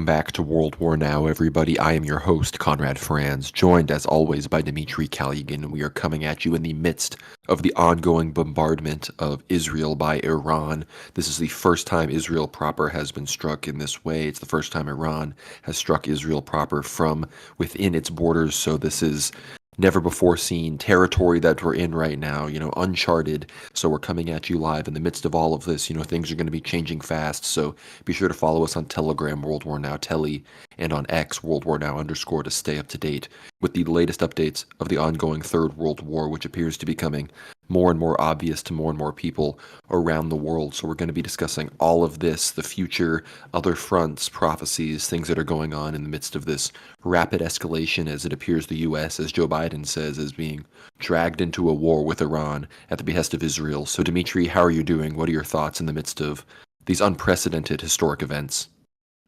Welcome back to World War Now, everybody. I am your host, Conrad Franz, joined as always by Dmitry Kalygin. We are coming at you in the midst of the ongoing bombardment of Israel by Iran. This is the first time Israel proper has been struck in this way. It's the first time Iran has struck Israel proper from within its borders, so this is never before seen territory that we're in right now, uncharted. So we're coming at you live in the midst of all of this. Things are going to be changing fast. So be sure to follow us on Telegram, World War Now Telly, and on X, World War Now _ to stay up to date with the latest updates of the ongoing Third World War, which appears to be becoming more and more obvious to more and more people around the world. So we're going to be discussing all of this, the future, other fronts, prophecies, things that are going on in the midst of this rapid escalation as it appears the U.S., as Joe Biden says, is being dragged into a war with Iran at the behest of Israel. So Dmitry, how are you doing? What are your thoughts in the midst of these unprecedented historic events?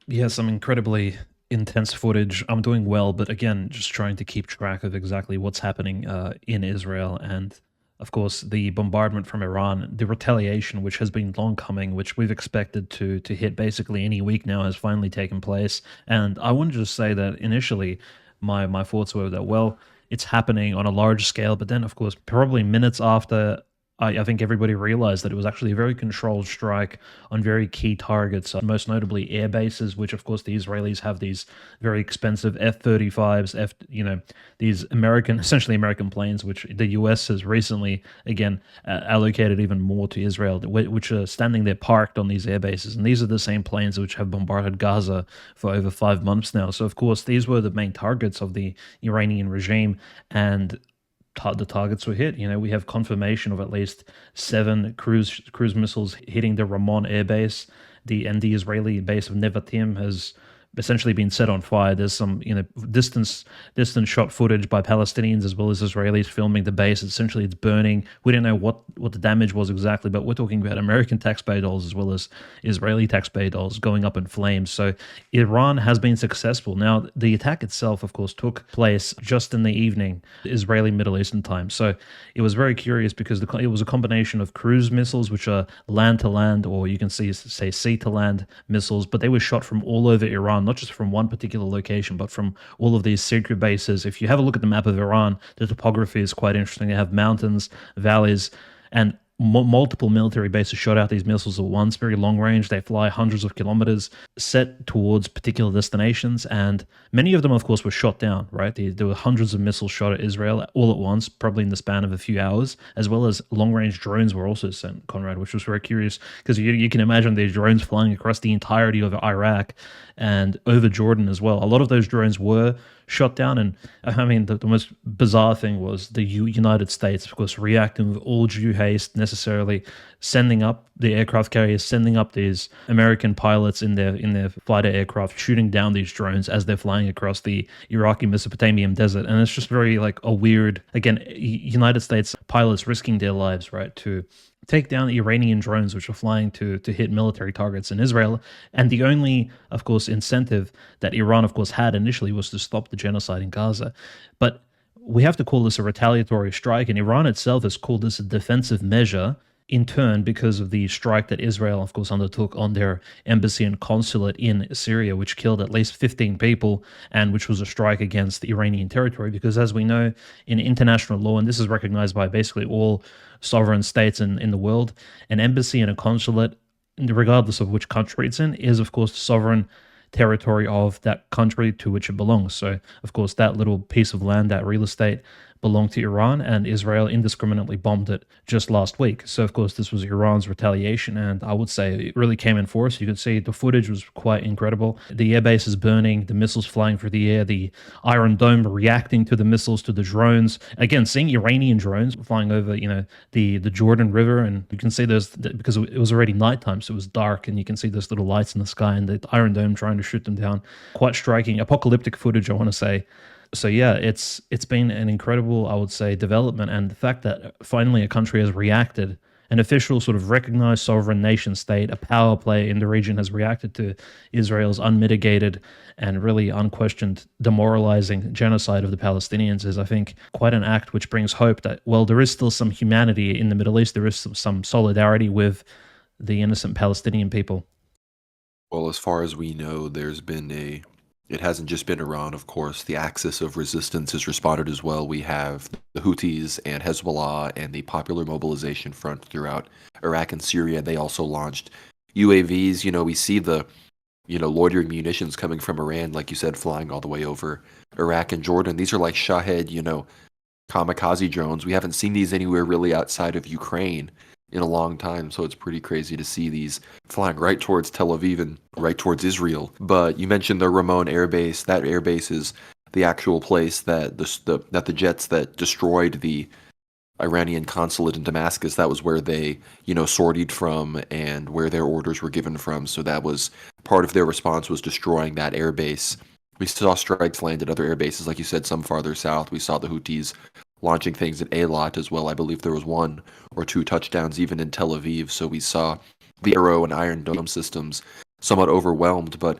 Yes, some incredibly intense footage. I'm doing well, but again, just trying to keep track of exactly what's happening in Israel and, of course, the bombardment from Iran, the retaliation, which has been long coming, which we've expected to hit basically any week now, has finally taken place. And I want to just say that initially, my thoughts were that, well, it's happening on a large scale, but then, of course, probably minutes after, I think everybody realized that it was actually a very controlled strike on very key targets, most notably air bases, which of course the Israelis have these very expensive F-35s, these essentially American planes, which the US has recently, again, allocated even more to Israel, which are standing there parked on these air bases. And these are the same planes which have bombarded Gaza for over 5 months now. So of course, these were the main targets of the Iranian regime, and the targets were hit. We have confirmation of at least 7 cruise missiles hitting the Ramon air base. The Israeli base of Nevatim has essentially been set on fire. There's some distance shot footage by Palestinians as well as Israelis filming the base. Essentially, it's burning. We don't know what the damage was exactly, but we're talking about American taxpayer dollars as well as Israeli taxpayer dollars going up in flames. So Iran has been successful. Now, the attack itself, of course, took place just in the evening, Israeli Middle Eastern time. So it was very curious because it was a combination of cruise missiles, which are land-to-land, or you can say sea-to-land missiles, but they were shot from all over Iran, not just from one particular location, but from all of these secret bases. If you have a look at the map of Iran, the topography is quite interesting. They have mountains, valleys, and multiple military bases shot out these missiles at once, very long range. They fly hundreds of kilometers, set towards particular destinations, and many of them, of course, were shot down, right? There were hundreds of missiles shot at Israel all at once, probably in the span of a few hours, as well as long-range drones were also sent, Conrad, which was very curious, because you can imagine these drones flying across the entirety of Iraq and over Jordan as well. A lot of those drones were shot down, and I mean, the most bizarre thing was the United States, of course, reacting with all due haste, necessarily sending up the aircraft carriers, sending up these American pilots in their fighter aircraft, shooting down these drones as they're flying across the Iraqi Mesopotamian desert. And it's just very a weird, again, United States pilots risking their lives, right, to take down Iranian drones which are flying to hit military targets in Israel. And the only, of course, incentive that Iran, of course, had initially was to stop the genocide in Gaza. But we have to call this a retaliatory strike, and Iran itself has called this a defensive measure in turn because of the strike that Israel, of course, undertook on their embassy and consulate in Syria, which killed at least 15 people, and which was a strike against the Iranian territory. Because as we know, in international law, and this is recognized by basically all sovereign states in the world, an embassy and a consulate, regardless of which country it's in, is, of course, the sovereign territory of that country to which it belongs. So, of course, that little piece of land, that real estate, belonged to Iran, and Israel indiscriminately bombed it just last week. So, of course, this was Iran's retaliation, and I would say it really came in force. You could see the footage was quite incredible. The airbase is burning, the missiles flying through the air, the Iron Dome reacting to the missiles, to the drones. Again, seeing Iranian drones flying over, the Jordan River, and you can see those, because it was already nighttime, so it was dark, and you can see those little lights in the sky, and the Iron Dome trying to shoot them down. Quite striking, apocalyptic footage, I want to say. So yeah, it's been an incredible, I would say, development, and the fact that finally a country has reacted, an official sort of recognized sovereign nation state, a power player in the region, has reacted to Israel's unmitigated and really unquestioned demoralizing genocide of the Palestinians is, I think, quite an act which brings hope that, well, there is still some humanity in the Middle East, there is some solidarity with the innocent Palestinian people. Well, as far as we know, it hasn't just been Iran, of course. The axis of resistance has responded as well. We have the Houthis and Hezbollah and the Popular Mobilization Front throughout Iraq and Syria. They also launched UAVs. We see the, loitering munitions coming from Iran, like you said, flying all the way over Iraq and Jordan. These are like Shahed, kamikaze drones. We haven't seen these anywhere really outside of Ukraine in a long time, so it's pretty crazy to see these flying right towards Tel Aviv and right towards Israel. But you mentioned the Ramon Air Base. That air base is the actual place that the jets that destroyed the Iranian consulate in Damascus, that was where they, sortied from and where their orders were given from. So that was part of their response, was destroying that air base. We saw strikes land at other air bases, like you said, some farther south. We saw the Houthis launching things at Eilat as well. I believe there was one or two touchdowns even in Tel Aviv. So we saw the Arrow and Iron Dome systems somewhat overwhelmed. But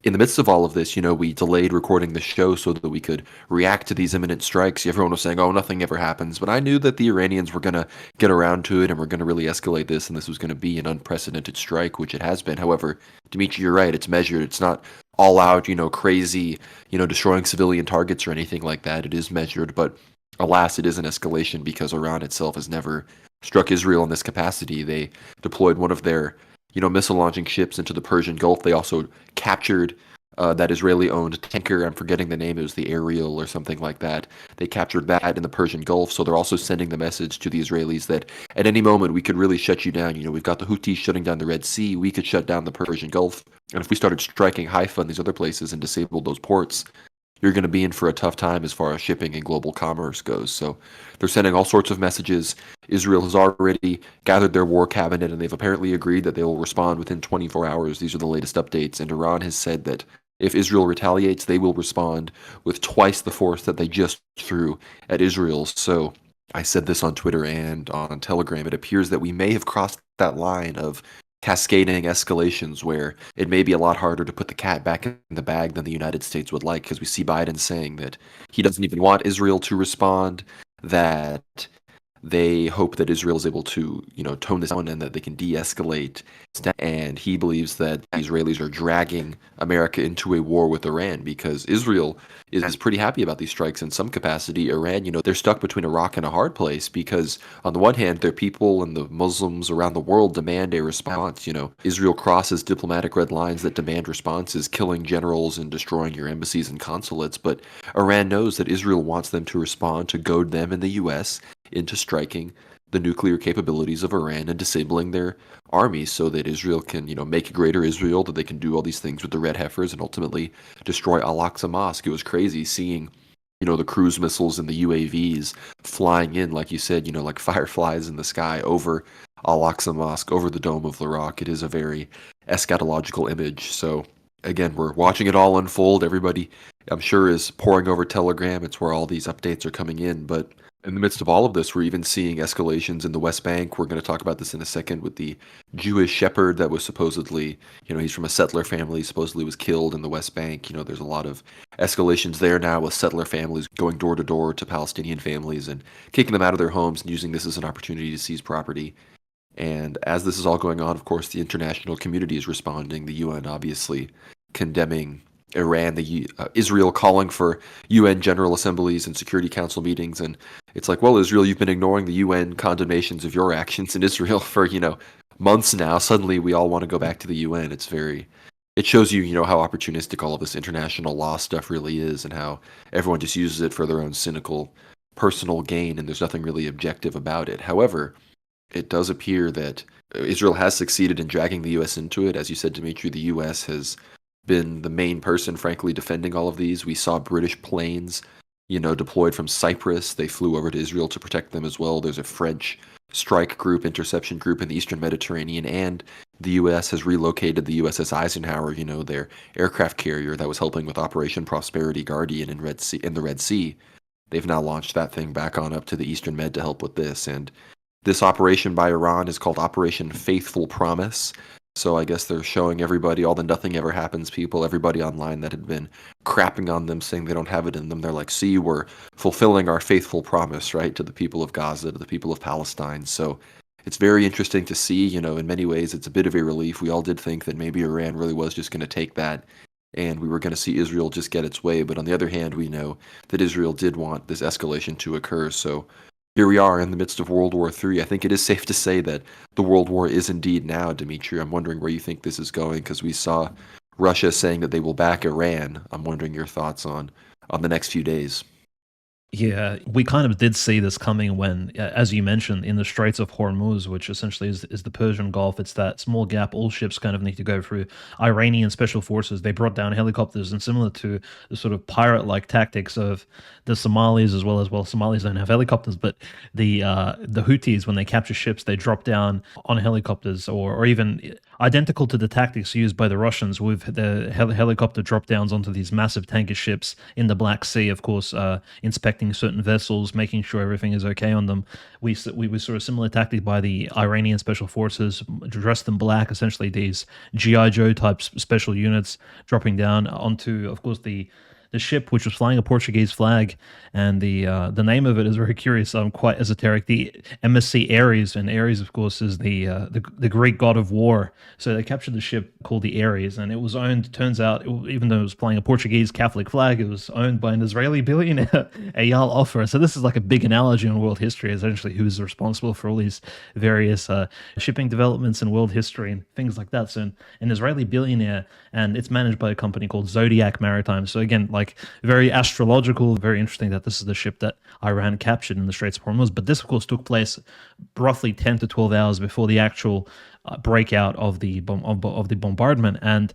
in the midst of all of this, we delayed recording the show so that we could react to these imminent strikes. Everyone was saying, oh, nothing ever happens. But I knew that the Iranians were going to get around to it and were going to really escalate this, and this was going to be an unprecedented strike, which it has been. However, Dimitri, you're right. It's measured. It's not all out, crazy, destroying civilian targets or anything like that. It is measured, but alas, it is an escalation because Iran itself has never struck Israel in this capacity. They deployed one of their, missile launching ships into the Persian Gulf. They also captured that Israeli-owned tanker. I'm forgetting the name. It was the Ariel or something like that. They captured that in the Persian Gulf. So they're also sending the message to the Israelis that at any moment we could really shut you down. We've got the Houthis shutting down the Red Sea. We could shut down the Persian Gulf. And if we started striking Haifa and these other places and disabled those ports, you're going to be in for a tough time as far as shipping and global commerce goes. So they're sending all sorts of messages. Israel has already gathered their war cabinet, and they've apparently agreed that they will respond within 24 hours. These are the latest updates. And Iran has said that if Israel retaliates, they will respond with twice the force that they just threw at Israel. So I said this on Twitter and on Telegram. It appears that we may have crossed that line of cascading escalations where it may be a lot harder to put the cat back in the bag than the United States would like, because we see Biden saying that he doesn't even want Israel to respond, that they hope that Israel is able to, tone this down and that they can de-escalate. And he believes that the Israelis are dragging America into a war with Iran because Israel is pretty happy about these strikes in some capacity. Iran, they're stuck between a rock and a hard place because on the one hand, their people and the Muslims around the world demand a response. Israel crosses diplomatic red lines that demand responses, killing generals and destroying your embassies and consulates. But Iran knows that Israel wants them to respond to goad them and the U.S. into striking the nuclear capabilities of Iran and disabling their army so that Israel can, make a greater Israel, that they can do all these things with the red heifers and ultimately destroy al-Aqsa Mosque. It was crazy seeing, the cruise missiles and the UAVs flying in, like you said, like fireflies in the sky over al-Aqsa Mosque, over the Dome of the Rock. It is a very eschatological image. So again, we're watching it all unfold. Everybody, I'm sure, is pouring over Telegram. It's where all these updates are coming in, but in the midst of all of this, we're even seeing escalations in the West Bank. We're going to talk about this in a second with the Jewish shepherd that was supposedly, he's from a settler family, supposedly was killed in the West Bank. There's a lot of escalations there now with settler families going door to door to Palestinian families and kicking them out of their homes and using this as an opportunity to seize property. And as this is all going on, of course, the international community is responding. The UN obviously condemning Iran, Israel calling for UN General Assemblies and Security Council meetings, and it's like, well, Israel, you've been ignoring the UN condemnations of your actions in Israel for months now. Suddenly, we all want to go back to the UN. It shows you how opportunistic all of this international law stuff really is, and how everyone just uses it for their own cynical personal gain, and there's nothing really objective about it. However, it does appear that Israel has succeeded in dragging the U.S. into it. As you said, Dimitri, the U.S. has been the main person, frankly, defending all of these. We saw British planes, deployed from Cyprus. They flew over to Israel to protect them as well. There's a French strike group, interception group in the Eastern Mediterranean, and the U.S. has relocated the USS Eisenhower, their aircraft carrier that was helping with Operation Prosperity Guardian in the Red Sea. They've now launched that thing back on up to the Eastern Med to help with this. And this operation by Iran is called Operation Faithful Promise. So I guess they're showing everybody, all the nothing ever happens people, everybody online that had been crapping on them, saying they don't have it in them. They're like, see, we're fulfilling our faithful promise, right, to the people of Gaza, to the people of Palestine. So It's very interesting to see. In many ways, it's a bit of a relief. We all did think that maybe Iran really was just going to take that and we were going to see Israel just get its way. But on the other hand, we know that Israel did want this escalation to occur. So here we are in the midst of World War III. I think it is safe to say that the World War is indeed now, Dimitri. I'm wondering where you think this is going because we saw Russia saying that they will back Iran. I'm wondering your thoughts on the next few days. Yeah, we kind of did see this coming when, as you mentioned, in the Straits of Hormuz, which essentially is the Persian Gulf, it's that small gap all ships kind of need to go through. Iranian special forces, they brought down helicopters, and similar to the sort of pirate-like tactics of the Somalis as well, Somalis don't have helicopters, but the Houthis, when they capture ships, they drop down on helicopters, or even identical to the tactics used by the Russians with the helicopter drop downs onto these massive tanker ships in the Black Sea, of course, inspecting certain vessels, making sure everything is okay on them. We saw a similar tactic by the Iranian special forces, dressed in black, essentially these GI Joe type special units dropping down onto, of course, the ship, which was flying a Portuguese flag, and the name of it is very curious, quite esoteric. The MSC Ares, and Ares, of course, is the Greek god of war. So they captured the ship called the Ares, and it was owned. Turns out, even though it was flying a Portuguese Catholic flag, it was owned by an Israeli billionaire, Eyal Ofer. So this is like a big analogy in world history, essentially, who's responsible for all these various shipping developments in world history and things like that. So an Israeli billionaire, and it's managed by a company called Zodiac Maritime. So again, like very astrological, very interesting that this is the ship that Iran captured in the Straits of Hormuz. But this, of course, took place roughly 10 to 12 hours before the actual breakout of the bombardment. And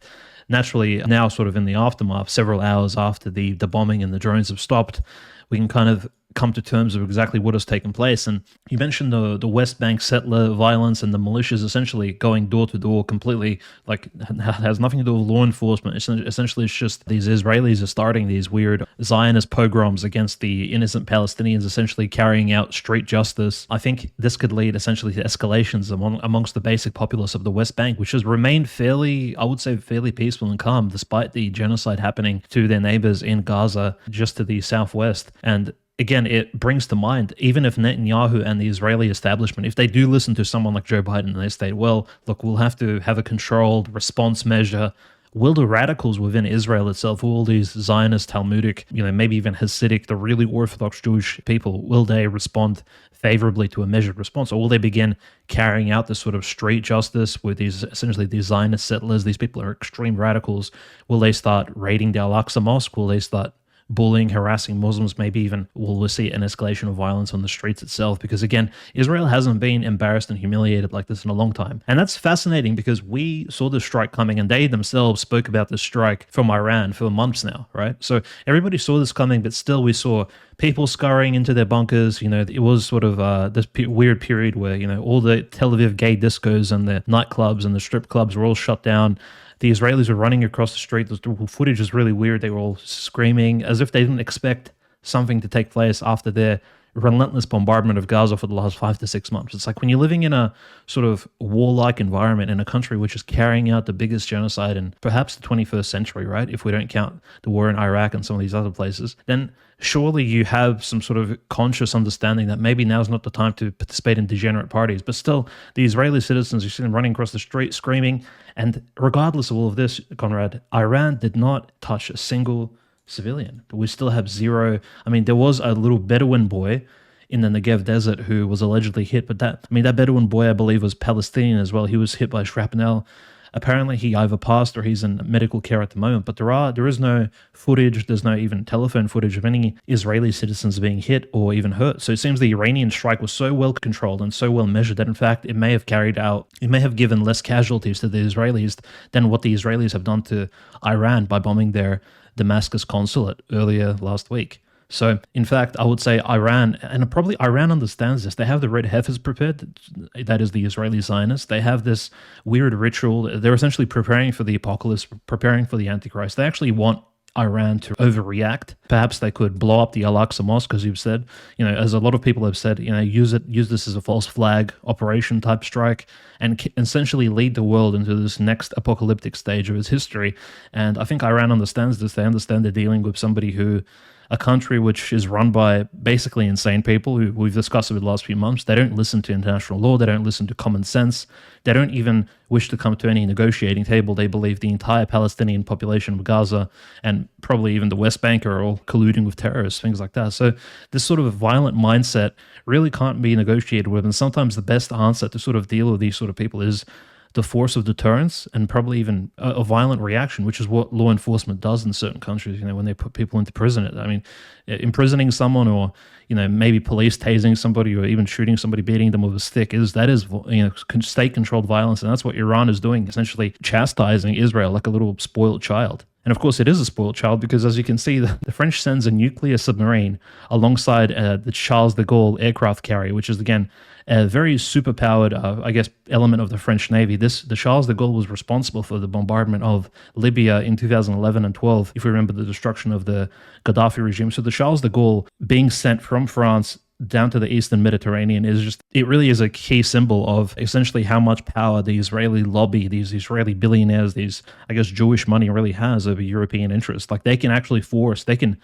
naturally, now sort of in the aftermath, several hours after the bombing and the drones have stopped, we can kind of come to terms of exactly what has taken place. And you mentioned the West Bank settler violence and the militias essentially going door to door completely, like, has nothing to do with law enforcement. Essentially, it's just these Israelis are starting these weird Zionist pogroms against the innocent Palestinians, essentially carrying out street justice. I think this could lead essentially to escalations amongst the basic populace of the West Bank, which has remained fairly, I would say, fairly peaceful and calm, despite the genocide happening to their neighbors in Gaza, just to the southwest. And again, it brings to mind, even if Netanyahu and the Israeli establishment, if they do listen to someone like Joe Biden and they state, well, look, we'll have to have a controlled response measure, will the radicals within Israel itself, all these Zionist, Talmudic, maybe even Hasidic, the really Orthodox Jewish people, will they respond favorably to a measured response, or will they begin carrying out this sort of street justice with these, essentially these Zionist settlers? These people are extreme radicals. Will they start raiding the al-Aqsa mosque? Will they start bullying, harassing Muslims? Maybe even we'll see an escalation of violence on the streets itself, because again, Israel hasn't been embarrassed and humiliated like this in a long time. And that's fascinating because we saw the strike coming, and they themselves spoke about the strike from Iran for months now, right? So everybody saw this coming, but still we saw people scurrying into their bunkers. It was sort of this weird period where, all the Tel Aviv gay discos and the nightclubs and the strip clubs were all shut down. The Israelis were running across the street. The footage is really weird. They were all screaming as if they didn't expect something to take place after their relentless bombardment of Gaza for the last 5 to 6 months. It's like when you're living in a sort of warlike environment in a country which is carrying out the biggest genocide in perhaps the 21st century, right? If we don't count the war in Iraq and some of these other places, then surely you have some sort of conscious understanding that maybe now's not the time to participate in degenerate parties. But still, the Israeli citizens, you see them running across the street screaming. And regardless of all of this, Conrad, Iran did not touch a single civilian. We still have zero. I mean, there was a little Bedouin boy in the Negev desert who was allegedly hit, but that Bedouin boy, I believe, was Palestinian as well. He was hit by shrapnel. Apparently, he either passed or he's in medical care at the moment. But there is no footage. There's no even telephone footage of any Israeli citizens being hit or even hurt. So it seems the Iranian strike was so well controlled and so well measured that, in fact, it may have given less casualties to the Israelis than what the Israelis have done to Iran by bombing their Damascus consulate earlier last week. So, in fact, I would say Iran, and probably Iran understands this. They have the red heifers prepared. That is the Israeli Zionists. They have this weird ritual. They're essentially preparing for the apocalypse, preparing for the Antichrist. They actually want Iran to overreact. Perhaps they could blow up the Al-Aqsa mosque, as you've said. As a lot of people have said, use this as a false flag operation type strike, and essentially lead the world into this next apocalyptic stage of its history. And I think Iran understands this. They understand they're dealing with somebody who a country which is run by basically insane people who we've discussed over the last few months. They don't listen to international law. They don't listen to common sense. They don't even wish to come to any negotiating table. They believe the entire Palestinian population of Gaza and probably even the West Bank are all colluding with terrorists, things like that. So this sort of violent mindset really can't be negotiated with. And sometimes the best answer to sort of deal with these sort of people is the force of deterrence and probably even a violent reaction, which is what law enforcement does in certain countries, when they put people into prison. I mean, imprisoning someone or, maybe police tasing somebody or even shooting somebody, beating them with a stick that is state-controlled violence. And that's what Iran is doing, essentially chastising Israel like a little spoiled child. And of course, it is a spoiled child because, as you can see, the French sends a nuclear submarine alongside the Charles de Gaulle aircraft carrier, which is, again, a very superpowered, element of the French Navy. The Charles de Gaulle was responsible for the bombardment of Libya in 2011 and 12, if we remember the destruction of the Gaddafi regime. So the Charles de Gaulle being sent from France down to the Eastern Mediterranean it really is a key symbol of essentially how much power the Israeli lobby, these Israeli billionaires, these, Jewish money really has over European interests. Like they can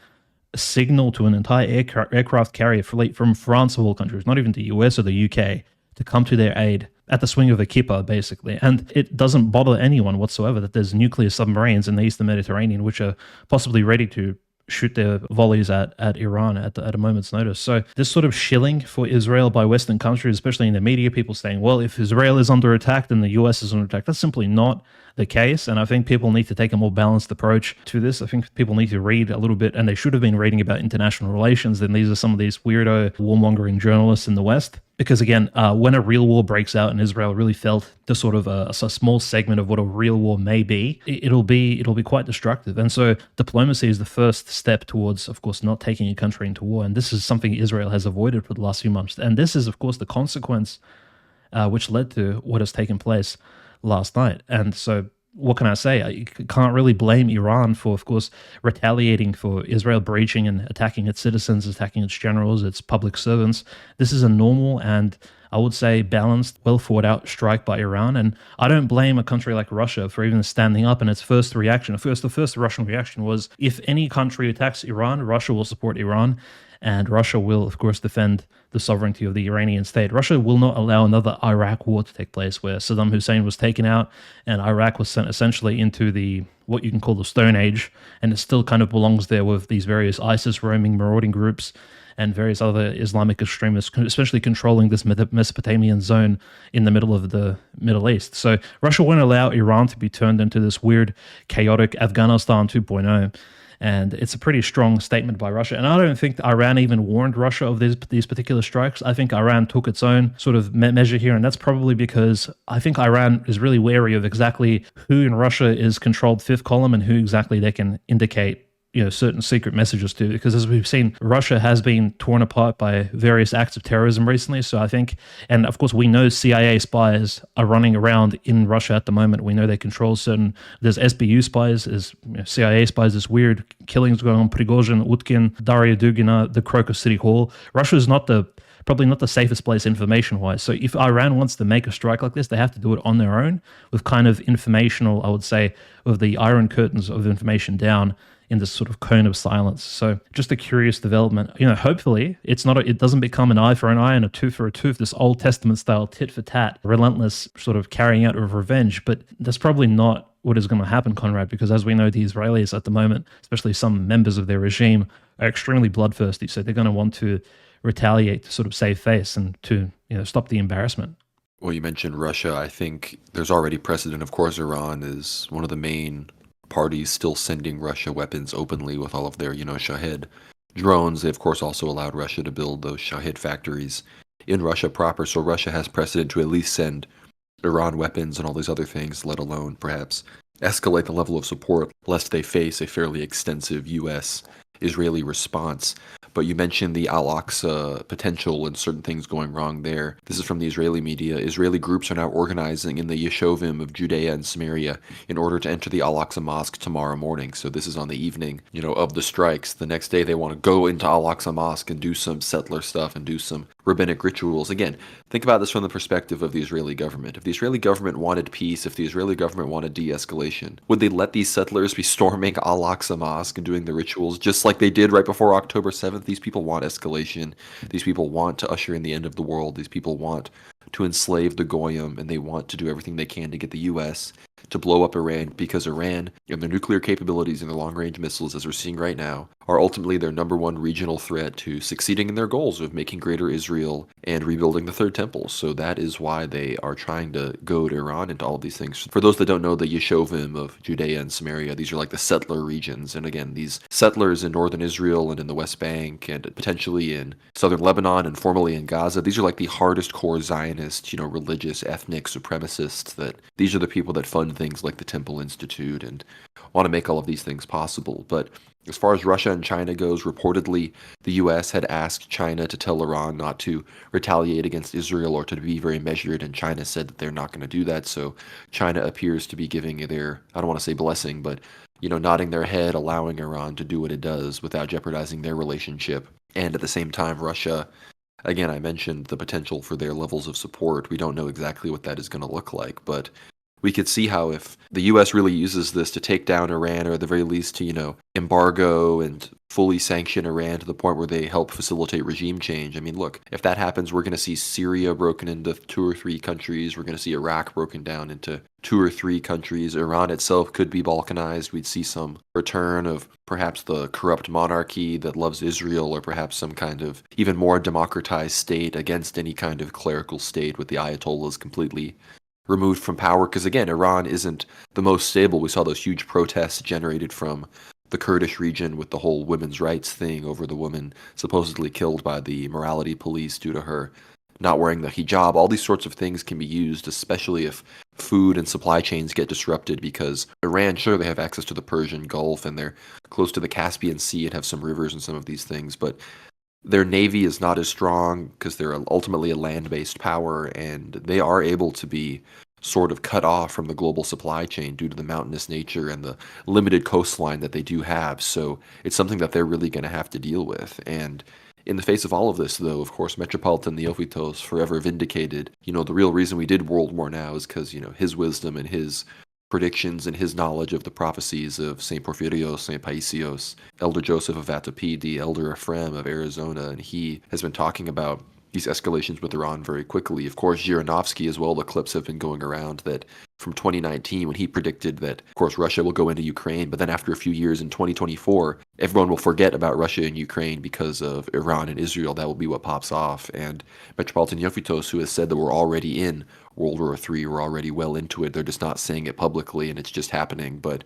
signal to an entire aircraft carrier fleet from France of all countries, not even the US or the UK, to come to their aid at the swing of a kipper, basically. And it doesn't bother anyone whatsoever that there's nuclear submarines in the Eastern Mediterranean, which are possibly ready to shoot their volleys at Iran at a moment's notice. So this sort of shilling for Israel by Western countries, especially in the media, people saying, well, if Israel is under attack, then the US is under attack. That's simply not the case. And I think people need to take a more balanced approach to this. I think people need to read a little bit, and they should have been reading about international relations. Then these are some of these weirdo warmongering journalists in the West. Because again, when a real war breaks out and Israel really felt the sort of a small segment of what a real war may be, it'll be quite destructive. And so diplomacy is the first step towards, of course, not taking a country into war. And this is something Israel has avoided for the last few months. And this is, of course, the consequence which led to what has taken place last night. And so what can I say? You can't really blame Iran for, of course, retaliating for Israel breaching and attacking its citizens, attacking its generals, its public servants. This is a normal and, I would say, balanced, well thought out strike by Iran. And I don't blame a country like Russia for even standing up. And its first reaction, the first Russian reaction was, if any country attacks Iran, Russia will support Iran. And Russia will, of course, defend the sovereignty of the Iranian state. Russia will not allow another Iraq war to take place, where Saddam Hussein was taken out and Iraq was sent essentially into what you can call the Stone Age, and it still kind of belongs there with these various ISIS roaming, marauding groups and various other Islamic extremists, especially controlling this Mesopotamian zone in the middle of the Middle East. So Russia won't allow Iran to be turned into this weird, chaotic Afghanistan 2.0. And it's a pretty strong statement by Russia. And I don't think Iran even warned Russia of these particular strikes. I think Iran took its own sort of measure here. And that's probably because I think Iran is really wary of exactly who in Russia is controlled fifth column and who exactly they can indicate certain secret messages to, because as we've seen, Russia has been torn apart by various acts of terrorism recently. So I think, and of course we know CIA spies are running around in Russia at the moment. We know they control there's SBU spies, there's CIA spies, there's weird killings going on, Prigozhin, Utkin, Daria Dugina, the Crocus City Hall. Russia is probably not the safest place information-wise. So if Iran wants to make a strike like this, they have to do it on their own with kind of informational, I would say, with the iron curtains of information down in this sort of cone of silence. So just a curious development. Hopefully it doesn't become an eye for an eye and a tooth for a tooth, this Old Testament style tit for tat, relentless sort of carrying out of revenge. But that's probably not what is going to happen, Conrad, because as we know, the Israelis at the moment, especially some members of their regime, are extremely bloodthirsty. So they're going to want to retaliate to sort of save face and to stop the embarrassment. Well, you mentioned Russia. I think there's already precedent. Of course, Iran is one of the main parties still sending Russia weapons openly with all of their, Shahed drones. They, of course, also allowed Russia to build those Shahed factories in Russia proper. So Russia has precedent to at least send Iran weapons and all these other things, let alone perhaps escalate the level of support lest they face a fairly extensive U.S.-Israeli response. But you mentioned the al-Aqsa potential and certain things going wrong there. This is from the Israeli media. Israeli groups are now organizing in the Yeshovim of Judea and Samaria in order to enter the al-Aqsa mosque tomorrow morning. So this is on the evening, of the strikes. The next day they want to go into al-Aqsa mosque and do some settler stuff and do some rabbinic rituals. Again, think about this from the perspective of the Israeli government. If the Israeli government wanted peace, if the Israeli government wanted de-escalation, would they let these settlers be storming al-Aqsa Mosque and doing the rituals just like they did right before October 7th? These people want escalation. These people want to usher in the end of the world. These people want to enslave the Goyim, and they want to do everything they can to get the U.S. to blow up Iran, because Iran and their nuclear capabilities and their long-range missiles, as we're seeing right now, are ultimately their number one regional threat to succeeding in their goals of making greater Israel and rebuilding the Third Temple. So that is why they are trying to goad Iran into all of these things. For those that don't know, the Yeshovim of Judea and Samaria, these are like the settler regions. And again, these settlers in northern Israel and in the West Bank and potentially in southern Lebanon and formerly in Gaza, these are like the hardest core Zionist, religious, ethnic supremacists. That these are the people that fund things like the Temple Institute and want to make all of these things possible. But as far as Russia and China goes, reportedly the U.S. had asked China to tell Iran not to retaliate against Israel or to be very measured, and China said that they're not going to do that. So China appears to be giving their, I don't want to say blessing, but nodding their head, allowing Iran to do what it does without jeopardizing their relationship. And at the same time, Russia, again, I mentioned the potential for their levels of support. We don't know exactly what that is going to look like, but we could see how if the U.S. really uses this to take down Iran, or at the very least to, embargo and fully sanction Iran to the point where they help facilitate regime change. I mean, look, if that happens, we're going to see Syria broken into 2 or 3 countries. We're going to see Iraq broken down into 2 or 3 countries. Iran itself could be balkanized. We'd see some return of perhaps the corrupt monarchy that loves Israel, or perhaps some kind of even more democratized state against any kind of clerical state with the Ayatollahs completely removed from power. Because again, Iran isn't the most stable. We saw those huge protests generated from the Kurdish region with the whole women's rights thing over the woman supposedly killed by the morality police due to her not wearing the hijab. All these sorts of things can be used, especially if food and supply chains get disrupted, because Iran, sure, they have access to the Persian Gulf and they're close to the Caspian Sea and have some rivers and some of these things, but their navy is not as strong because they're ultimately a land-based power, and they are able to be sort of cut off from the global supply chain due to the mountainous nature and the limited coastline that they do have. So it's something that they're really going to have to deal with. And in the face of all of this, though, of course, Metropolitan Neophytos forever vindicated, the real reason we did World War now is because, his wisdom and his predictions and his knowledge of the prophecies of St. Porphyrios, St. Paisios, Elder Joseph of Vatopedi, Elder Ephraim of Arizona, and he has been talking about these escalations with Iran very quickly. Of course, Zhirinovsky as well, the clips have been going around that from 2019 when he predicted that, of course, Russia will go into Ukraine, but then after a few years in 2024, everyone will forget about Russia and Ukraine because of Iran and Israel. That will be what pops off. And Metropolitan Neophytos, who has said that we're already in World War III, we're already well into it. They're just not saying it publicly, and it's just happening. But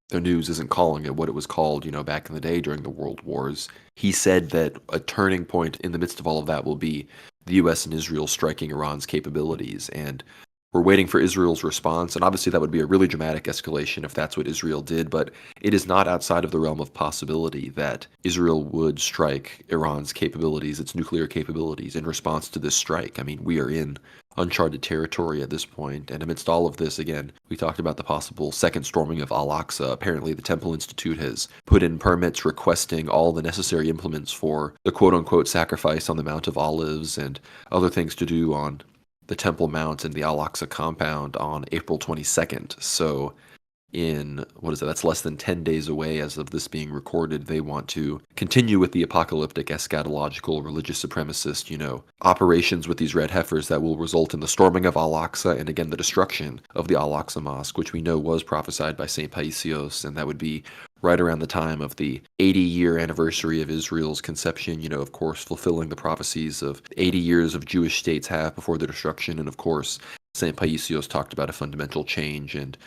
the news isn't calling it what it was called, back in the day during the World Wars. He said that a turning point in the midst of all of that will be the U.S. and Israel striking Iran's capabilities. And we're waiting for Israel's response, and obviously that would be a really dramatic escalation if that's what Israel did, but it is not outside of the realm of possibility that Israel would strike Iran's capabilities, its nuclear capabilities, in response to this strike. I mean, we are in uncharted territory at this point, and amidst all of this, again, we talked about the possible second storming of al-Aqsa. Apparently, the Temple Institute has put in permits requesting all the necessary implements for the quote-unquote sacrifice on the Mount of Olives and other things to do on the Temple Mount and the Al-Aqsa compound on April 22nd. So that's less than 10 days away as of this being recorded. They want to continue with the apocalyptic, eschatological, religious supremacist, operations with these red heifers that will result in the storming of Al-Aqsa and again the destruction of the Al-Aqsa Mosque, which we know was prophesied by St. Paisios, and that would be right around the time of the 80-year anniversary of Israel's conception, of course, fulfilling the prophecies of 80 years of Jewish states have before their destruction. And of course, St. Paisios talked about a fundamental change and,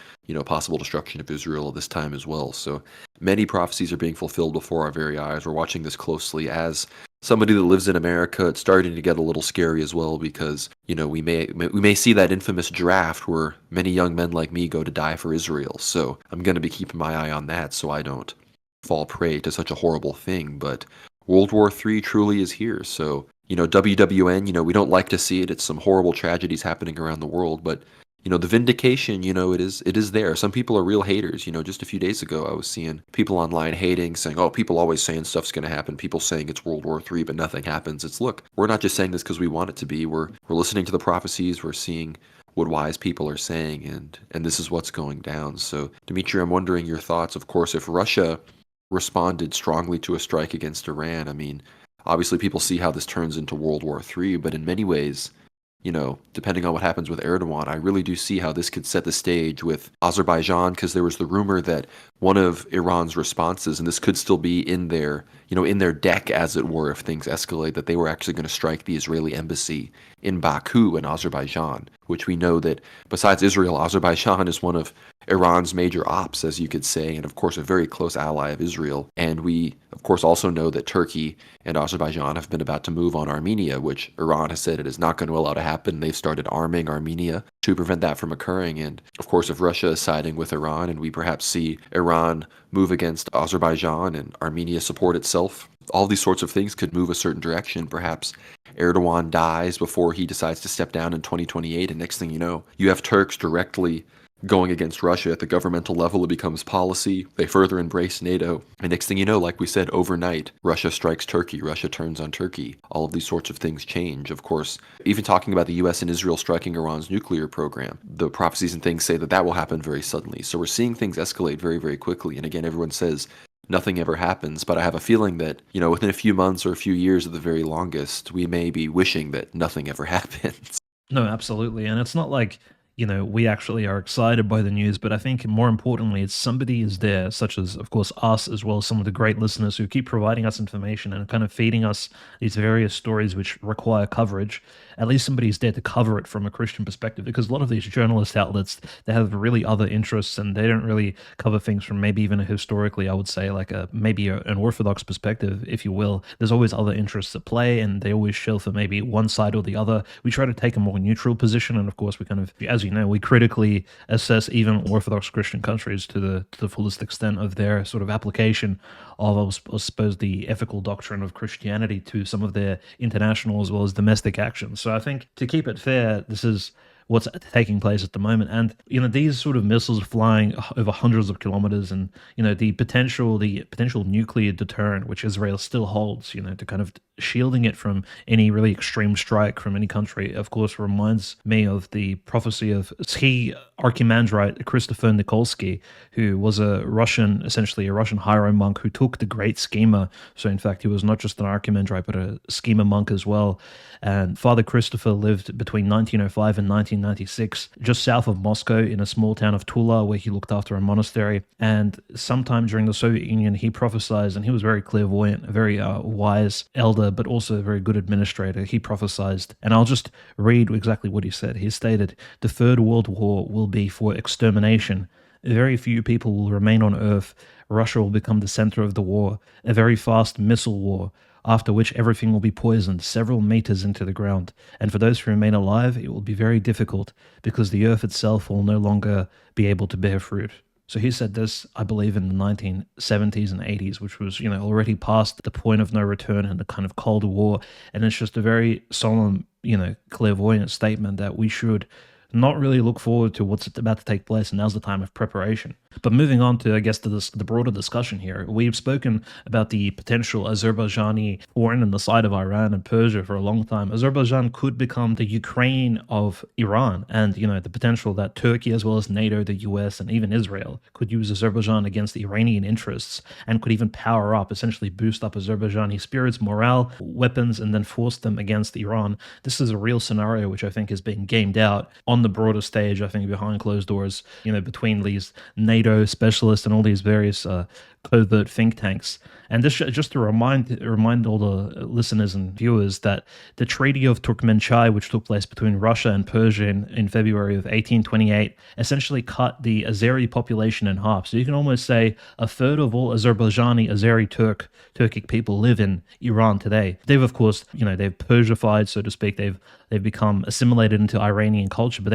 possible destruction of Israel at this time as well. So many prophecies are being fulfilled before our very eyes. We're watching this closely. As somebody that lives in America, it's starting to get a little scary as well because, we may see that infamous draft where many young men like me go to die for Israel. So I'm going to be keeping my eye on that so I don't fall prey to such a horrible thing. But World War III truly is here. So, WWN, we don't like to see it. It's some horrible tragedies happening around the world, but The vindication, it is there. Some people are real haters. Just a few days ago, I was seeing people online hating, saying, "Oh, people always saying stuff's going to happen. People saying it's World War III, but nothing happens." It's look, we're not just saying this because we want it to be. We're listening to the prophecies. We're seeing what wise people are saying, and this is what's going down. So, Dimitri, I'm wondering your thoughts. Of course, if Russia responded strongly to a strike against Iran, I mean, obviously people see how this turns into World War III, but in many ways, depending on what happens with Erdogan, I really do see how this could set the stage with Azerbaijan, because there was the rumor that one of Iran's responses, and this could still be in their deck, as it were, if things escalate, that they were actually going to strike the Israeli embassy in Baku in Azerbaijan, which we know that besides Israel, Azerbaijan is one of Iran's major ops, as you could say, and of course a very close ally of Israel. And we, of course, also know that Turkey and Azerbaijan have been about to move on Armenia, which Iran has said it is not going to allow to happen. They've started arming Armenia to prevent that from occurring. And of course, if Russia is siding with Iran and we perhaps see Iran move against Azerbaijan and Armenia support itself, all these sorts of things could move a certain direction. Perhaps Erdogan dies before he decides to step down in 2028, and next thing you know, you have Turks directly going against Russia at the governmental level. It becomes policy. They further embrace NATO. And next thing you know, like we said, overnight, Russia strikes Turkey. Russia turns on Turkey. All of these sorts of things change. Of course, even talking about the US and Israel striking Iran's nuclear program, the prophecies and things say that that will happen very suddenly. So we're seeing things escalate very, very quickly. And again, everyone says nothing ever happens, but I have a feeling that, within a few months or a few years at the very longest, we may be wishing that nothing ever happens. No, absolutely. And it's not like, we actually are excited by the news, but I think more importantly, it's somebody is there, such as, of course, us, as well as some of the great listeners who keep providing us information and kind of feeding us these various stories which require coverage. At least somebody's there to cover it from a Christian perspective, because a lot of these journalist outlets, they have really other interests and they don't really cover things from maybe even a historically, I would say, like an Orthodox perspective, if you will. There's always other interests at play and they always shill for maybe one side or the other. We try to take a more neutral position, and of course we kind of, as you know, we critically assess even Orthodox Christian countries to the fullest extent of their sort of application of, I suppose, the ethical doctrine of Christianity to some of their international as well as domestic actions. So I think, to keep it fair, this is what's taking place at the moment. And these sort of missiles flying over hundreds of kilometers, and the potential nuclear deterrent which Israel still holds, to kind of shielding it from any really extreme strike from any country, of course, reminds me of the prophecy of Archimandrite Christopher Nikolsky, who was essentially a Russian hieromonk monk who took the great schema. So in fact, he was not just an Archimandrite, but a schema monk as well. And Father Christopher lived between 1905 and 1996, just south of Moscow in a small town of Tula, where he looked after a monastery. And sometime during the Soviet Union, he prophesied, and he was very clairvoyant, a very wise elder, but also a very good administrator. He prophesied, and I'll just read exactly what he said. He stated, "The Third World War will be for extermination. Very few people will remain on Earth. Russia will become the center of the war, a very fast missile war, after which everything will be poisoned several meters into the ground. And for those who remain alive, it will be very difficult, because the Earth itself will no longer be able to bear fruit." So he said this, I believe, in the 1970s and 80s, which was, already past the point of no return in the kind of Cold War. And it's just a very solemn, clairvoyant statement that we should not really look forward to what's about to take place, and now's the time of preparation. But moving on to, I guess, the broader discussion here, we've spoken about the potential Azerbaijani thorn in the side of Iran and Persia for a long time. Azerbaijan could become the Ukraine of Iran, and, the potential that Turkey, as well as NATO, the US, and even Israel could use Azerbaijan against the Iranian interests and could even power up, essentially boost up Azerbaijani spirits, morale, weapons, and then force them against Iran. This is a real scenario which I think is being gamed out on the broader stage, I think, behind closed doors, between these NATO specialists and all these various covert think tanks. And this just to remind all the listeners and viewers that the Treaty of Turkmenchai, which took place between Russia and Persia in February of 1828, essentially cut the Azeri population in half. So you can almost say a third of all Azerbaijani Azeri Turkic people live in Iran today. They've, of course, they've Persified, so to speak. They've become assimilated into Iranian culture, but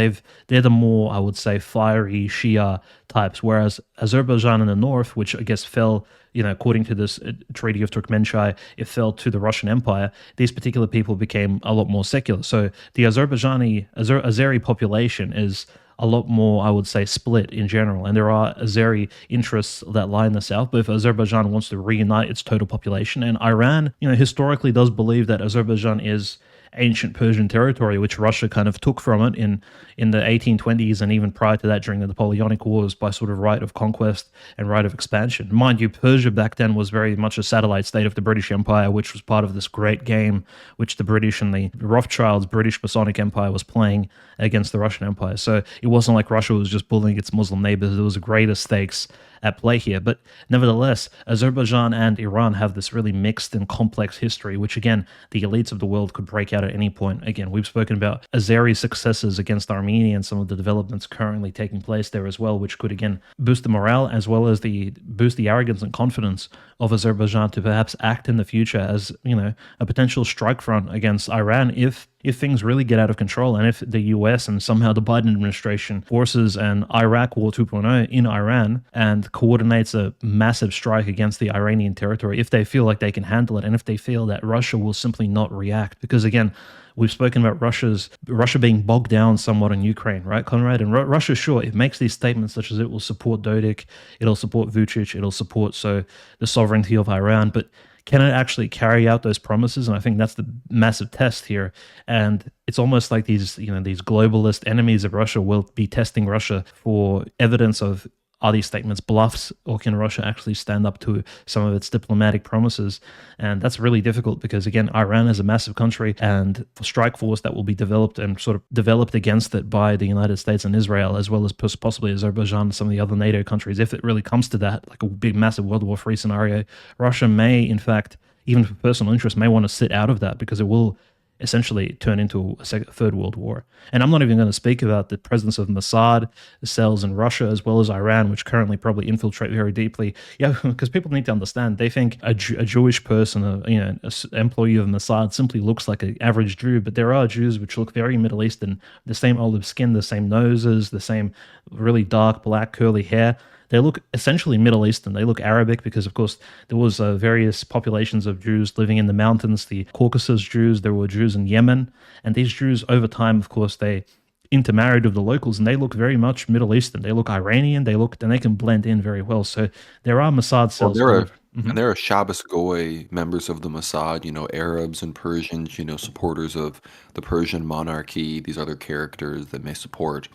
they're the more, I would say, fiery Shia types. Whereas Azerbaijan in the north, which I guess fell, according to this Treaty of Turkmenchai, it fell to the Russian Empire. These particular people became a lot more secular. So the Azeri population is a lot more, I would say, split in general. And there are Azeri interests that lie in the south. But if Azerbaijan wants to reunite its total population, and Iran, historically does believe that Azerbaijan is ancient Persian territory, which Russia kind of took from it in the 1820s and even prior to that during the Napoleonic Wars by sort of right of conquest and right of expansion. Mind you, Persia back then was very much a satellite state of the British Empire, which was part of this great game which the British and the Rothschilds British Masonic Empire was playing against the Russian Empire. So it wasn't like Russia was just bullying its Muslim neighbors. There was greater stakes at play here. But nevertheless, Azerbaijan and Iran have this really mixed and complex history, which again, the elites of the world could break out at any point. Again, we've spoken about Azeri successes against Armenia and some of the developments currently taking place there as well, which could again boost the morale as well as boost the arrogance and confidence of Azerbaijan to perhaps act in the future as, a potential strike front against Iran if things really get out of control, and if the US and somehow the Biden administration forces an Iraq War 2.0 in Iran and coordinates a massive strike against the Iranian territory, if they feel like they can handle it, and if they feel that Russia will simply not react. Because again, we've spoken about Russia being bogged down somewhat in Ukraine, right, Conrad? And Russia, sure, it makes these statements such as it will support Dodik, it'll support Vucic, it'll support the sovereignty of Iran, but can it actually carry out those promises? And I think that's the massive test here. And it's almost like these globalist enemies of Russia will be testing Russia for evidence of, are these statements bluffs, or can Russia actually stand up to some of its diplomatic promises? And that's really difficult because, again, Iran is a massive country, and a strike force that will be developed and sort of developed against it by the United States and Israel, as well as possibly Azerbaijan and some of the other NATO countries. If it really comes to that, like a big, massive World War III scenario, Russia may, in fact, even for personal interest, may want to sit out of that because it will essentially turn into a third world war. And I'm not even going to speak about the presence of Mossad cells in Russia as well as Iran, which currently probably infiltrate very deeply. Yeah, because people need to understand, they think a Jewish person, an employee of Mossad simply looks like an average Jew, but there are Jews which look very Middle Eastern, the same olive skin, the same noses, the same really dark black curly hair. They look essentially Middle Eastern. They look Arabic because, of course, there was various populations of Jews living in the mountains, the Caucasus Jews. There were Jews in Yemen. And these Jews, over time, of course, they intermarried with the locals, and they look very much Middle Eastern. They look Iranian. And they can blend in very well. So there are Mossad Well, cells. there are Shabbos Goy members of the Mossad, Arabs and Persians, supporters of the Persian monarchy, these other characters that may support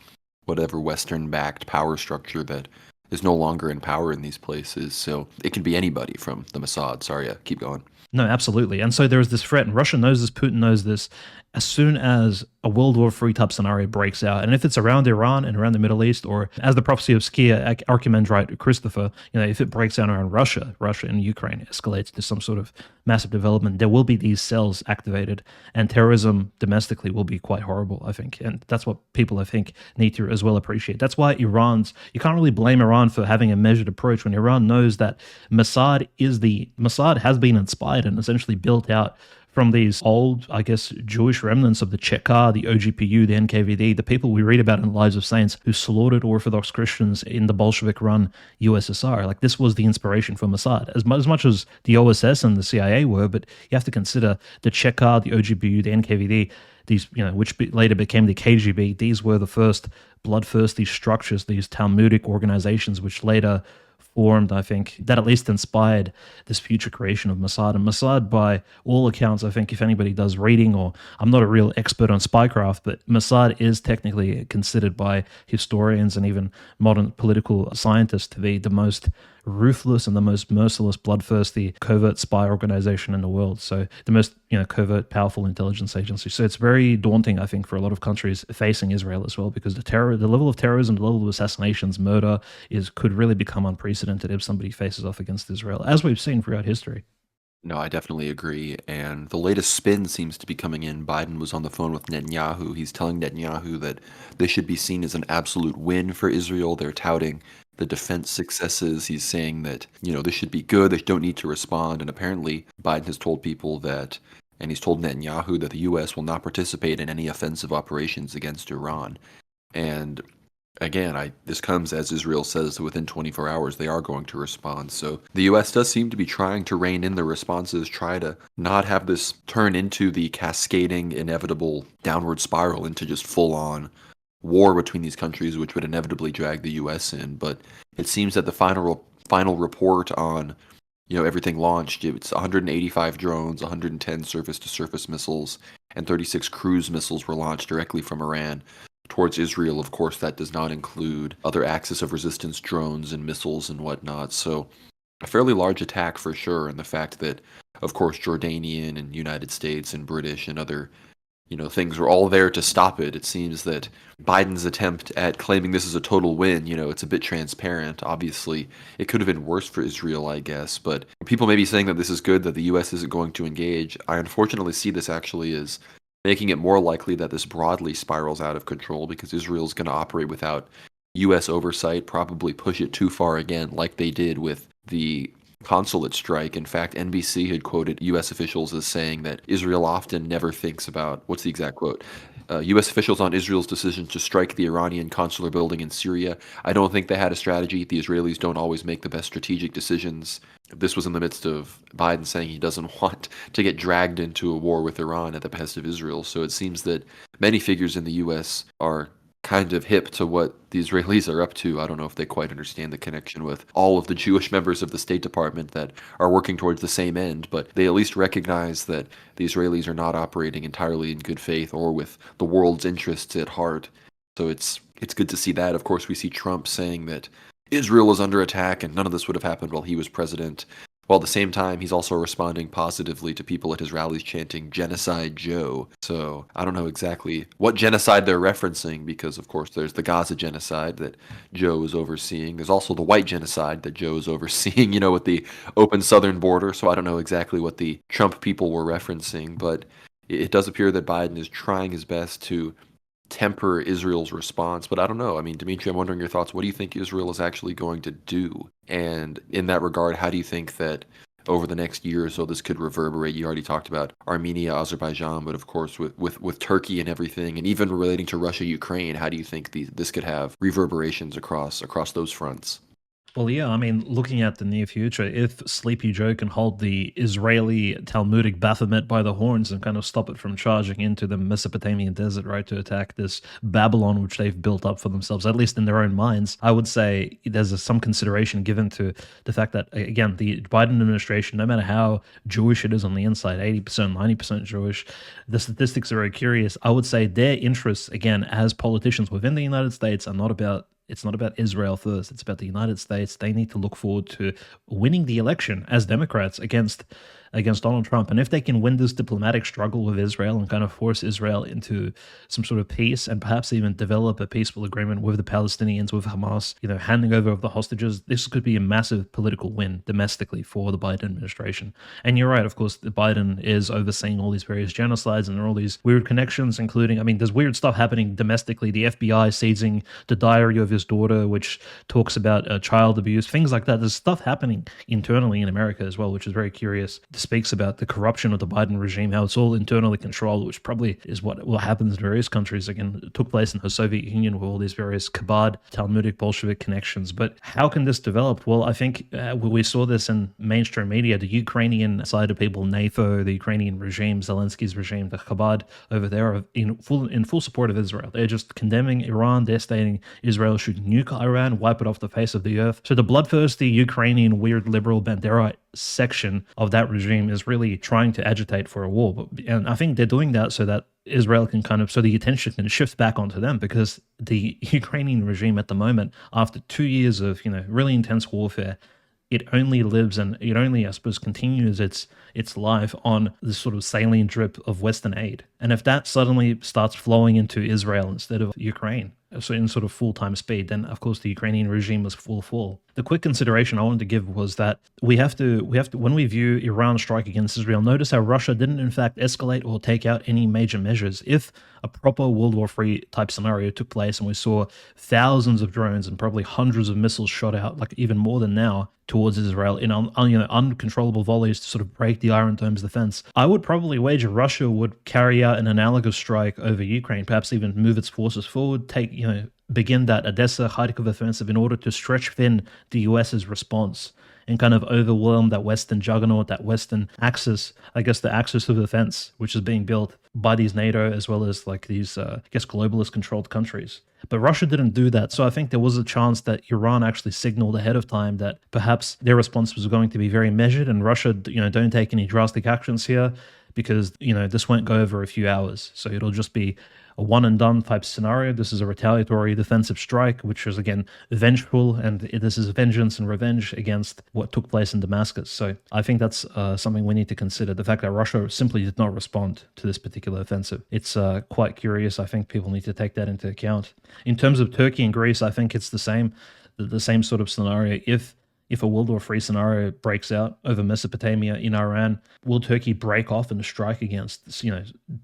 whatever Western-backed power structure that is no longer in power in these places. So it can be anybody from the Mossad. Sorry, keep going. No, absolutely. And so there is this threat, and Russia knows this, Putin knows this. As soon as a World War III type scenario breaks out, and if it's around Iran and around the Middle East, or as the prophecy of Skia Archimandrite Christopher, if it breaks out around Russia and Ukraine escalates to some sort of massive development, there will be these cells activated, and terrorism domestically will be quite horrible, I think. And that's what people, I think, need to as well appreciate. That's why you can't really blame Iran for having a measured approach when Iran knows that Mossad has been inspired and essentially built out from these old, I guess, Jewish remnants of the Cheka, the OGPU, the NKVD, the people we read about in the Lives of Saints who slaughtered Orthodox Christians in the Bolshevik-run USSR. Like, this was the inspiration for Mossad, as much as the OSS and the CIA were, but you have to consider the Cheka, the OGPU, the NKVD, these, which later became the KGB. These were the first bloodthirsty structures, these Talmudic organizations, which later formed, I think, that at least inspired this future creation of Mossad. And Mossad, by all accounts, I think if anybody does reading, or I'm not a real expert on spycraft, but Mossad is technically considered by historians and even modern political scientists to be the most ruthless and the most merciless, bloodthirsty, covert spy organization in the world. So the most, covert, powerful intelligence agency. So it's very daunting, I think, for a lot of countries facing Israel as well, because the level of terrorism, the level of assassinations, murder could really become unprecedented if somebody faces off against Israel, as we've seen throughout history. No, I definitely agree. And the latest spin seems to be coming in. Biden was on the phone with Netanyahu. He's telling Netanyahu that this should be seen as an absolute win for Israel. They're touting the defense successes. He's saying that, this should be good. They don't need to respond. And apparently Biden has told people that, and he's told Netanyahu that the U.S. will not participate in any offensive operations against Iran. And again, this comes as Israel says that within 24 hours they are going to respond. So the U.S. does seem to be trying to rein in the responses, try to not have this turn into the cascading, inevitable downward spiral into just full-on war between these countries, which would inevitably drag the U.S. in. But it seems that the final report on everything launched, it's 185 drones, 110 surface-to-surface missiles, and 36 cruise missiles were launched directly from Iran towards Israel. Of course, that does not include other axis of resistance drones and missiles and whatnot. So a fairly large attack for sure, and the fact that, of course, Jordanian and United States and British and other things were all there to stop it. It seems that Biden's attempt at claiming this is a total win, it's a bit transparent. Obviously, it could have been worse for Israel, I guess, but people may be saying that this is good, that the U.S. isn't going to engage. I unfortunately see this actually as making it more likely that this broadly spirals out of control because Israel's going to operate without U.S. oversight, probably push it too far again, like they did with the consulate strike. In fact, NBC had quoted U.S. officials as saying that Israel often never thinks about, what's the exact quote? U.S. officials on Israel's decision to strike the Iranian consular building in Syria. I don't think they had a strategy. The Israelis don't always make the best strategic decisions. This was in the midst of Biden saying he doesn't want to get dragged into a war with Iran at the behest of Israel. So it seems that many figures in the U.S. are kind of hip to what the Israelis are up to. I don't know if they quite understand the connection with all of the Jewish members of the State Department that are working towards the same end, but they at least recognize that the Israelis are not operating entirely in good faith or with the world's interests at heart. So it's good to see that. Of course, we see Trump saying that Israel is under attack and none of this would have happened while he was president. While at the same time, he's also responding positively to people at his rallies chanting Genocide Joe. So I don't know exactly what genocide they're referencing because, of course, there's the Gaza genocide that Joe is overseeing. There's also the white genocide that Joe is overseeing, with the open southern border. So I don't know exactly what the Trump people were referencing, but it does appear that Biden is trying his best to temper Israel's response. But I don't know. I mean, Dimitri, I'm wondering your thoughts. What do you think Israel is actually going to do? And in that regard, how do you think that over the next year or so this could reverberate? You already talked about Armenia, Azerbaijan, but of course with Turkey and everything, and even relating to Russia, Ukraine, how do you think this could have reverberations across those fronts? Well, yeah, I mean, looking at the near future, if Sleepy Joe can hold the Israeli Talmudic Baphomet by the horns and kind of stop it from charging into the Mesopotamian desert, right, to attack this Babylon, which they've built up for themselves, at least in their own minds, I would say there's some consideration given to the fact that, again, the Biden administration, no matter how Jewish it is on the inside, 80%, 90% Jewish, the statistics are very curious. I would say their interests, again, as politicians within the United States are not about it's not about Israel first. It's about the United States. They need to look forward to winning the election as Democrats against Donald Trump. And if they can win this diplomatic struggle with Israel and kind of force Israel into some sort of peace and perhaps even develop a peaceful agreement with the Palestinians, with Hamas, handing over of the hostages, this could be a massive political win domestically for the Biden administration. And you're right, of course, Biden is overseeing all these various genocides and there are all these weird connections, including, I mean, there's weird stuff happening domestically. The FBI seizing the diary of his daughter, which talks about child abuse, things like that. There's stuff happening internally in America as well, which is very curious. Speaks about the corruption of the Biden regime, how it's all internally controlled, which probably is what happens in various countries. Again, it took place in the Soviet Union with all these various Chabad, Talmudic, Bolshevik connections. But how can this develop? Well, I think we saw this in mainstream media. The Ukrainian side of people, NATO, the Ukrainian regime, Zelensky's regime, the Chabad over there are in full support of Israel. They're just condemning Iran. They're stating Israel should nuke Iran, wipe it off the face of the earth. So the bloodthirsty Ukrainian weird liberal Banderite section of that regime is really trying to agitate for a war. And I think they're doing that so that Israel can so the attention can shift back onto them, because the Ukrainian regime at the moment, after 2 years of, really intense warfare, it only lives and it only, I suppose, continues its life on this sort of saline drip of Western aid. And if that suddenly starts flowing into Israel instead of Ukraine, so in sort of full-time speed, then of course the Ukrainian regime was full fall. The quick consideration I wanted to give was that we have to when we view Iran's strike against Israel, notice how Russia didn't in fact escalate or take out any major measures. If a proper World War III type scenario took place and we saw thousands of drones and probably hundreds of missiles shot out, like even more than now, towards Israel in uncontrollable volleys to sort of break the Iron Dome's defense, I would probably wager Russia would carry out an analogous strike over Ukraine, perhaps even move its forces forward, begin that Odessa Kharkiv offensive in order to stretch thin the US's response and kind of overwhelm that Western juggernaut, that Western axis, I guess the axis of defense, which is being built by these NATO as well as like these, I guess, globalist controlled countries. But Russia didn't do that. So I think there was a chance that Iran actually signaled ahead of time that perhaps their response was going to be very measured, and Russia, don't take any drastic actions here because, this won't go over a few hours. So it'll just be a one and done type scenario. This is a retaliatory defensive strike, which is again vengeful, and this is vengeance and revenge against what took place in Damascus. So I think that's something we need to consider. The fact that Russia simply did not respond to this particular offensive. It's quite curious. I think people need to take that into account. In terms of Turkey and Greece, I think it's the same sort of scenario. If a World War III scenario breaks out over Mesopotamia in Iran, will Turkey break off and strike against,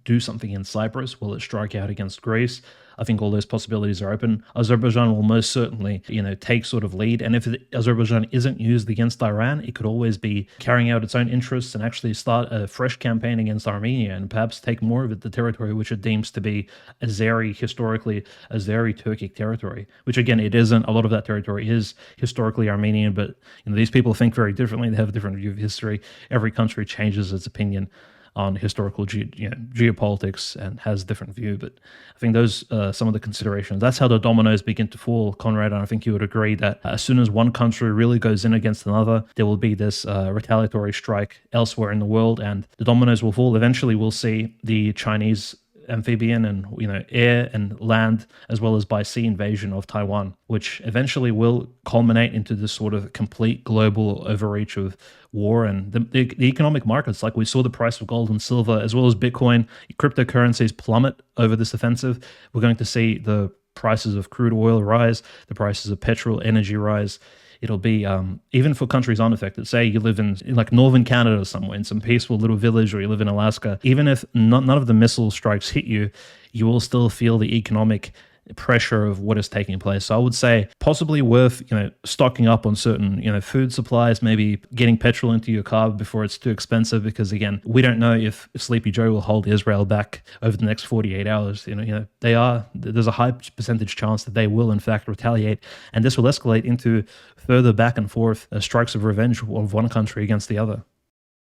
do something in Cyprus? Will it strike out against Greece? I think all those possibilities are open. Azerbaijan will most certainly, take sort of lead. And if Azerbaijan isn't used against Iran, it could always be carrying out its own interests and actually start a fresh campaign against Armenia and perhaps take more of the territory which it deems to be historically Azeri Turkic territory, which again, it isn't. A lot of that territory is historically Armenian, but these people think very differently. They have a different view of history. Every country changes its opinion on historical geopolitics and has a different view. But I think those are some of the considerations. That's how the dominoes begin to fall, Conrad. And I think you would agree that as soon as one country really goes in against another, there will be this retaliatory strike elsewhere in the world, and the dominoes will fall. Eventually, we'll see the Chinese amphibian and air and land as well as by sea invasion of Taiwan, which eventually will culminate into this sort of complete global overreach of war. And the economic markets, like we saw the price of gold and silver as well as Bitcoin, cryptocurrencies plummet over this offensive. We're going to see the prices of crude oil rise, the prices of petrol, energy rise. It'll be, even for countries unaffected, say you live in like northern Canada somewhere, in some peaceful little village, or you live in Alaska, even if none of the missile strikes hit you, you will still feel the economic pressure of what is taking place. So I would say possibly worth, stocking up on certain, food supplies, maybe getting petrol into your car before it's too expensive, because again, we don't know if Sleepy Joe will hold Israel back over the next 48 hours. There's a high percentage chance that they will in fact retaliate, and this will escalate into further back and forth strikes of revenge of one country against the other.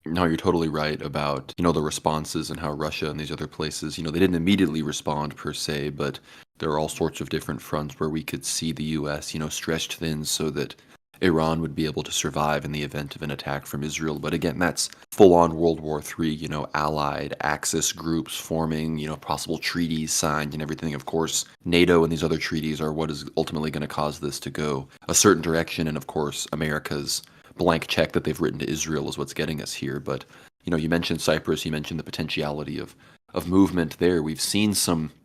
No, you're totally right about, the responses and how Russia and these other places, they didn't immediately respond per se, but there are all sorts of different fronts where we could see the U.S., stretched thin so that Iran would be able to survive in the event of an attack from Israel. But again, that's full-on World War III, allied Axis groups forming, possible treaties signed and everything. Of course, NATO and these other treaties are what is ultimately going to cause this to go a certain direction. And of course, America's blank check that they've written to Israel is what's getting us here. But, you mentioned Cyprus, you mentioned the potentiality of movement there. We've seen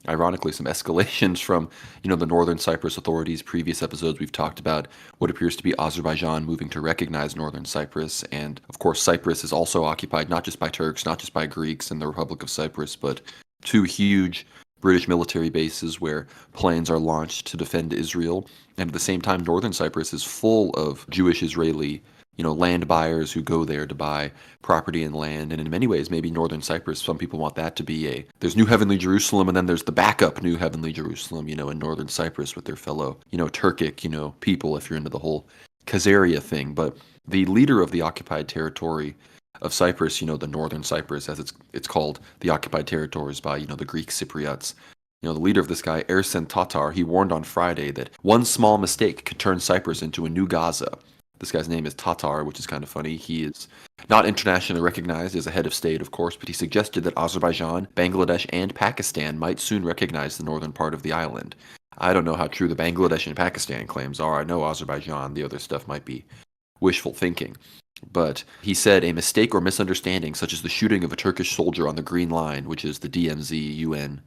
ironically, some escalations from, the Northern Cyprus authorities. Previous episodes, we've talked about what appears to be Azerbaijan moving to recognize Northern Cyprus. And of course, Cyprus is also occupied not just by Turks, not just by Greeks and the Republic of Cyprus, but two huge British military bases where planes are launched to defend Israel. And at the same time, Northern Cyprus is full of Jewish Israeli land buyers who go there to buy property and land. And in many ways, maybe Northern Cyprus, some people want that to be there's New Heavenly Jerusalem, and then there's the backup New Heavenly Jerusalem, in Northern Cyprus with their fellow, Turkic, people, if you're into the whole Khazaria thing. But the leader of the occupied territory of Cyprus, the Northern Cyprus, as it's called, the occupied territories by, the Greek Cypriots. The leader of this guy, Ersin Tatar, he warned on Friday that one small mistake could turn Cyprus into a new Gaza. This guy's name is Tatar, which is kind of funny. He is not internationally recognized as a head of state, of course, but he suggested that Azerbaijan, Bangladesh, and Pakistan might soon recognize the northern part of the island. I don't know how true the Bangladesh and Pakistan claims are. I know Azerbaijan, the other stuff might be wishful thinking. But he said a mistake or misunderstanding, such as the shooting of a Turkish soldier on the Green Line, which is the DMZ UN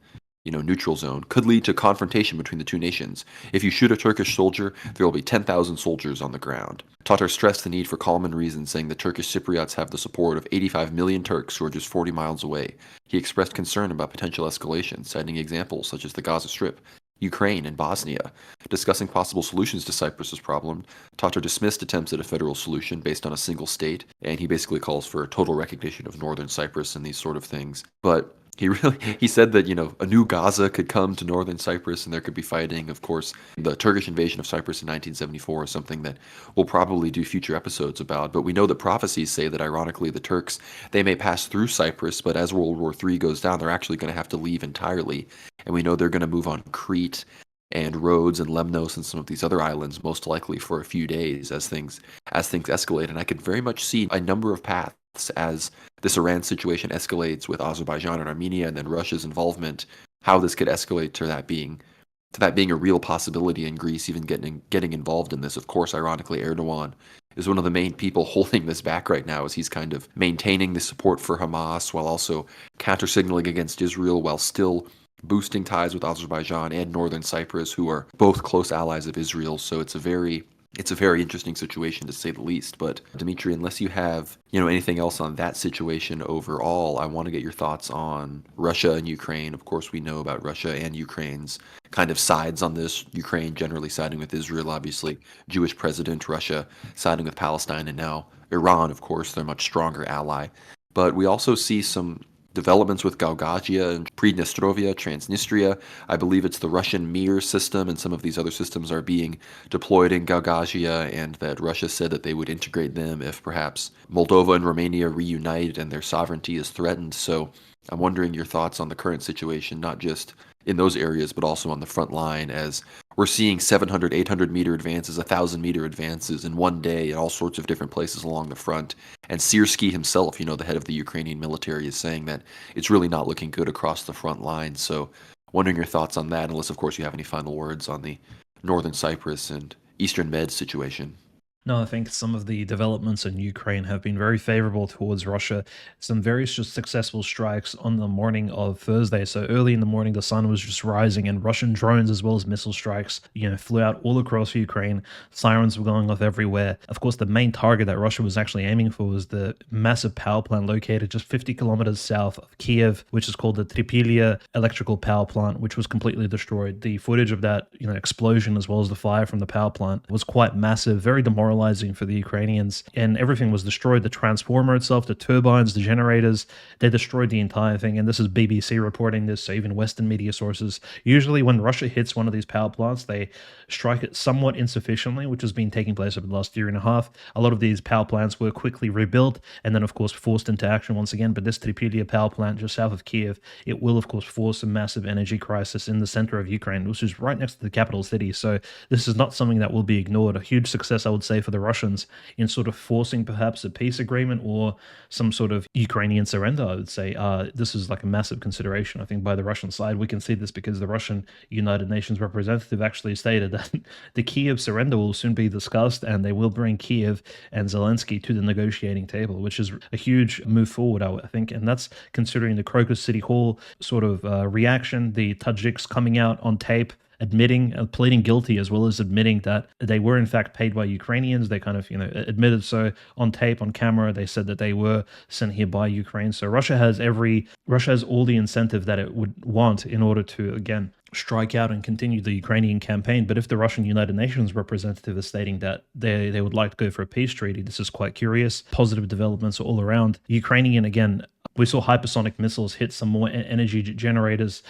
neutral zone, could lead to confrontation between the two nations. If you shoot a Turkish soldier, there will be 10,000 soldiers on the ground. Tatar stressed the need for calm and reason, saying the Turkish Cypriots have the support of 85 million Turks who are just 40 miles away. He expressed concern about potential escalation, citing examples such as the Gaza Strip, Ukraine, and Bosnia. Discussing possible solutions to Cyprus's problem, Tatar dismissed attempts at a federal solution based on a single state, and he basically calls for total recognition of Northern Cyprus and these sort of things. But He said that, a new Gaza could come to northern Cyprus and there could be fighting. Of course, the Turkish invasion of Cyprus in 1974 is something that we'll probably do future episodes about. But we know that prophecies say that, ironically, the Turks, they may pass through Cyprus, but as World War III goes down, they're actually going to have to leave entirely. And we know they're going to move on Crete and Rhodes and Lemnos and some of these other islands, most likely for a few days as things escalate. And I could very much see a number of paths as this Iran situation escalates with Azerbaijan and Armenia, and then Russia's involvement, how this could escalate to that being a real possibility, in Greece even getting involved in this. Of course, ironically, Erdogan is one of the main people holding this back right now, as he's kind of maintaining the support for Hamas while also counter-signaling against Israel, while still boosting ties with Azerbaijan and northern Cyprus, who are both close allies of Israel. So it's a very interesting situation, to say the least. But Dimitri, unless you have anything else on that situation overall, I want to get your thoughts on Russia and Ukraine. Of course, we know about Russia and Ukraine's kind of sides on this. Ukraine generally siding with Israel, obviously. Jewish president, Russia siding with Palestine, and now Iran, of course, their much stronger ally. But we also see some developments with Gaugagia and Pridnestrovia, Transnistria. I believe it's the Russian Mir system, and some of these other systems are being deployed in Gaugagia, and that Russia said that they would integrate them if perhaps Moldova and Romania reunite and their sovereignty is threatened. So I'm wondering your thoughts on the current situation, not just in those areas, but also on the front line, as we're seeing 700, 800 meter advances, 1,000 meter advances in one day in all sorts of different places along the front. And Syrskyi himself, the head of the Ukrainian military, is saying that it's really not looking good across the front line. So, wondering your thoughts on that, unless, of course, you have any final words on the northern Cyprus and eastern Med situation. No, I think some of the developments in Ukraine have been very favorable towards Russia. Some very successful strikes on the morning of Thursday. So early in the morning, the sun was just rising, and Russian drones as well as missile strikes, flew out all across Ukraine. Sirens were going off everywhere. Of course, the main target that Russia was actually aiming for was the massive power plant located just 50 kilometers south of Kiev, which is called the Tripilia electrical power plant, which was completely destroyed. The footage of that, explosion as well as the fire from the power plant was quite massive, very demoralizing for the Ukrainians, and everything was destroyed. The transformer itself, the turbines, the generators, they destroyed the entire thing. And this is BBC reporting this, so even Western media sources. Usually when Russia hits one of these power plants, they strike it somewhat insufficiently, which has been taking place over the last year and a half. A lot of these power plants were quickly rebuilt and then, of course, forced into action once again. But this Tripilia power plant just south of Kiev, it will, of course, force a massive energy crisis in the center of Ukraine, which is right next to the capital city. So this is not something that will be ignored. A huge success, I would say, for the Russians in sort of forcing perhaps a peace agreement or some sort of Ukrainian surrender, I would say. This is like a massive consideration, I think, by the Russian side. We can see this because the Russian United Nations representative actually stated that the Kiev surrender will soon be discussed and they will bring Kiev and Zelensky to the negotiating table, which is a huge move forward, I think. And that's considering the Crocus City Hall sort of reaction, the Tajiks coming out on tape admitting, pleading guilty, as well as admitting that they were in fact paid by Ukrainians. They kind of, admitted so on tape, on camera. They said that they were sent here by Ukraine. So Russia has all the incentive that it would want in order to, again, strike out and continue the Ukrainian campaign. But if the Russian United Nations representative is stating that they would like to go for a peace treaty, this is quite curious. Positive developments all around. Ukrainian, again, we saw hypersonic missiles hit some more energy generators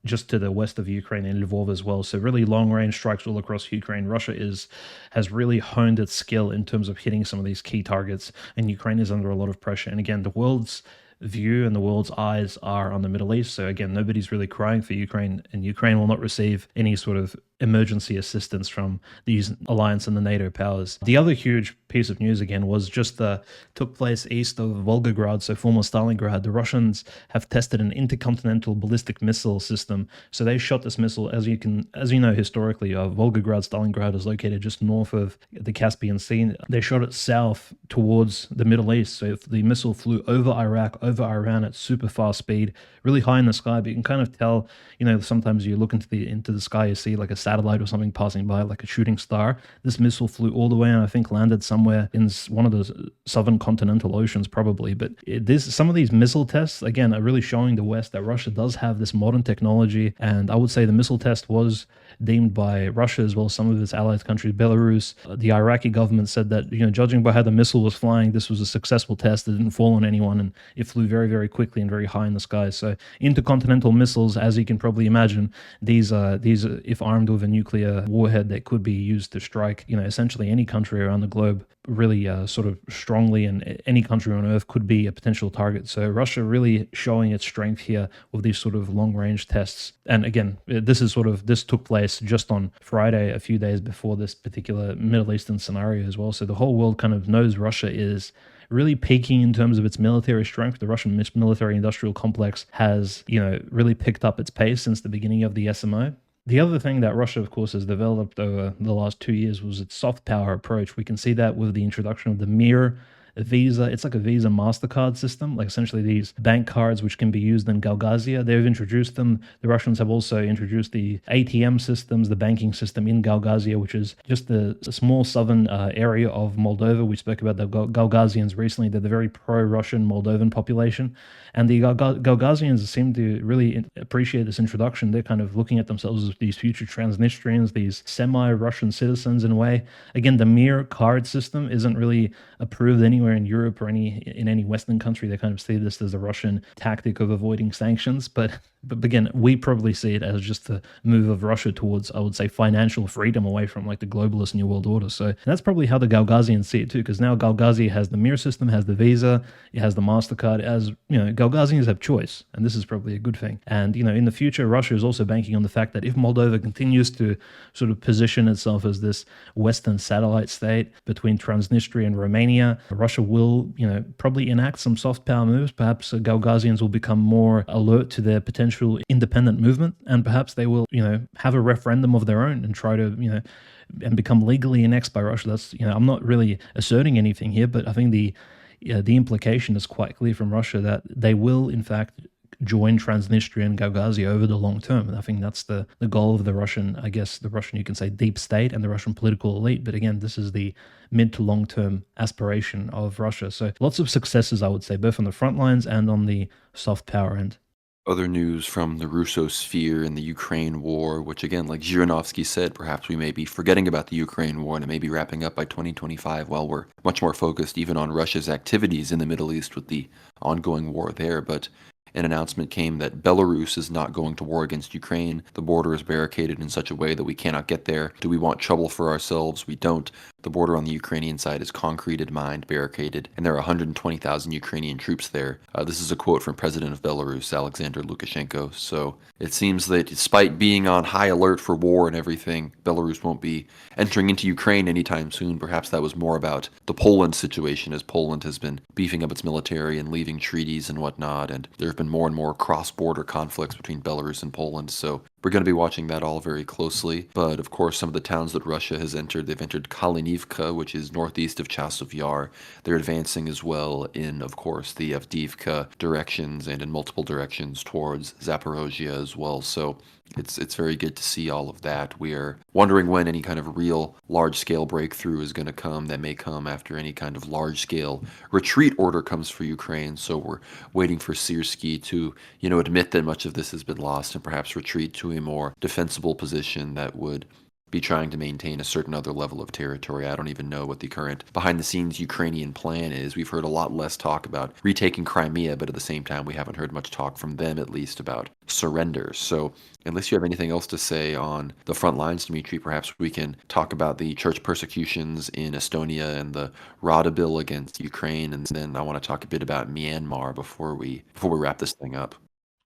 just to the west of Ukraine in Lvov as well. So really long-range strikes all across Ukraine. Russia has really honed its skill in terms of hitting some of these key targets, and Ukraine is under a lot of pressure. And again, the world's view and the world's eyes are on the Middle East. So again, nobody's really crying for Ukraine, and Ukraine will not receive any sort of emergency assistance from these alliance and the NATO powers. The other huge piece of news again was just took place east of Volgograd, so former Stalingrad. The Russians have tested an intercontinental ballistic missile system. So they shot this missile, as you know, historically, Volgograd, Stalingrad is located just north of the Caspian Sea. They shot it south towards the Middle East. So if the missile flew over Iraq, over Iran at super fast speed, really high in the sky, but you can kind of tell, sometimes you look into the sky, you see like a satellite or something passing by, like a shooting star. This missile flew all the way and I think landed somewhere in one of the southern continental oceans, probably. But some of these missile tests, again, are really showing the West that Russia does have this modern technology. And I would say the missile test was deemed by Russia as well as some of its allied countries, Belarus. The Iraqi government said that, judging by how the missile was flying, this was a successful test. It didn't fall on anyone, and it flew very, very quickly and very high in the sky. So intercontinental missiles, as you can probably imagine, these if armed with a nuclear warhead, that could be used to strike, essentially any country around the globe really sort of strongly, and any country on earth could be a potential target. So Russia really showing its strength here with these sort of long-range tests. And again, this took place just on Friday, a few days before this particular Middle Eastern scenario as well. So the whole world kind of knows Russia is really peaking in terms of its military strength. The Russian military industrial complex has, really picked up its pace since the beginning of the SMO. The other thing that Russia, of course, has developed over the last 2 years was its soft power approach. We can see that with the introduction of the Mir Visa. It's like a Visa MasterCard system, like essentially these bank cards which can be used in Gagauzia. They've introduced them. The Russians have also introduced the ATM systems, the banking system in Gagauzia, which is just a small southern area of Moldova. We spoke about the Gagauzians recently. They're the very pro-Russian Moldovan population. And the Gagauzians seem to really appreciate this introduction. They're kind of looking at themselves as these future Transnistrians, these semi-Russian citizens in a way. Again, the Mir card system isn't really approved anywhere in Europe or in any Western country. They kind of see this as a Russian tactic of avoiding sanctions. But again, we probably see it as just the move of Russia towards, I would say, financial freedom away from like the globalist New World Order. So that's probably how the Gagauzians see it too, because now Gagauzia has the Mir system, has the Visa, it has the MasterCard. As Gagauzians have choice, and this is probably a good thing. And in the future, Russia is also banking on the fact that if Moldova continues to sort of position itself as this Western satellite state between Transnistria and Romania, Russia will, probably enact some soft power moves. Perhaps Gagauzians will become more alert to their potential independent movement, and perhaps they will, have a referendum of their own and try to, and become legally annexed by Russia. That's, I'm not really asserting anything here, but I think the implication is quite clear from Russia that they will, in fact, join Transnistria and Gagauzia over the long term. And I think that's the goal of the Russian, you can say, deep state and the Russian political elite. But again, this is the mid to long term aspiration of Russia. So lots of successes, I would say, both on the front lines and on the soft power end. Other news from the Russosphere and the Ukraine war, which again, like Zhirinovsky said, perhaps we may be forgetting about the Ukraine war and it may be wrapping up by 2025 while we're much more focused even on Russia's activities in the Middle East with the ongoing war there. But an announcement came that Belarus is not going to war against Ukraine. The border is barricaded in such a way that we cannot get there. Do we want trouble for ourselves? We don't. The border on the Ukrainian side is concreted, mined, barricaded, and there are 120,000 Ukrainian troops there. This is a quote from President of Belarus, Alexander Lukashenko. So it seems that despite being on high alert for war and everything, Belarus won't be entering into Ukraine anytime soon. Perhaps that was more about the Poland situation, as Poland has been beefing up its military and leaving treaties and whatnot, and there have been more and more cross-border conflicts between Belarus and Poland. So we're going to be watching that all very closely. But of course, some of the towns that Russia has entered, they've entered Kalinivka, which is northeast of Chasiv Yar. They're advancing as well in, of course, the Avdiivka directions and in multiple directions towards Zaporozhye as well. So it's very good to see all of that. We are wondering when any kind of real large-scale breakthrough is going to come. That may come after any kind of large-scale retreat order comes for Ukraine. So we're waiting for Syrskyi to, admit that much of this has been lost and perhaps retreat to a more defensible position that would be trying to maintain a certain other level of territory. I don't even know what the current behind-the-scenes Ukrainian plan is. We've heard a lot less talk about retaking Crimea, but at the same time, we haven't heard much talk from them, at least, about surrender. So unless you have anything else to say on the front lines, Dmitry, perhaps we can talk about the church persecutions in Estonia and the Rada bill against Ukraine, and then I want to talk a bit about Myanmar before we wrap this thing up.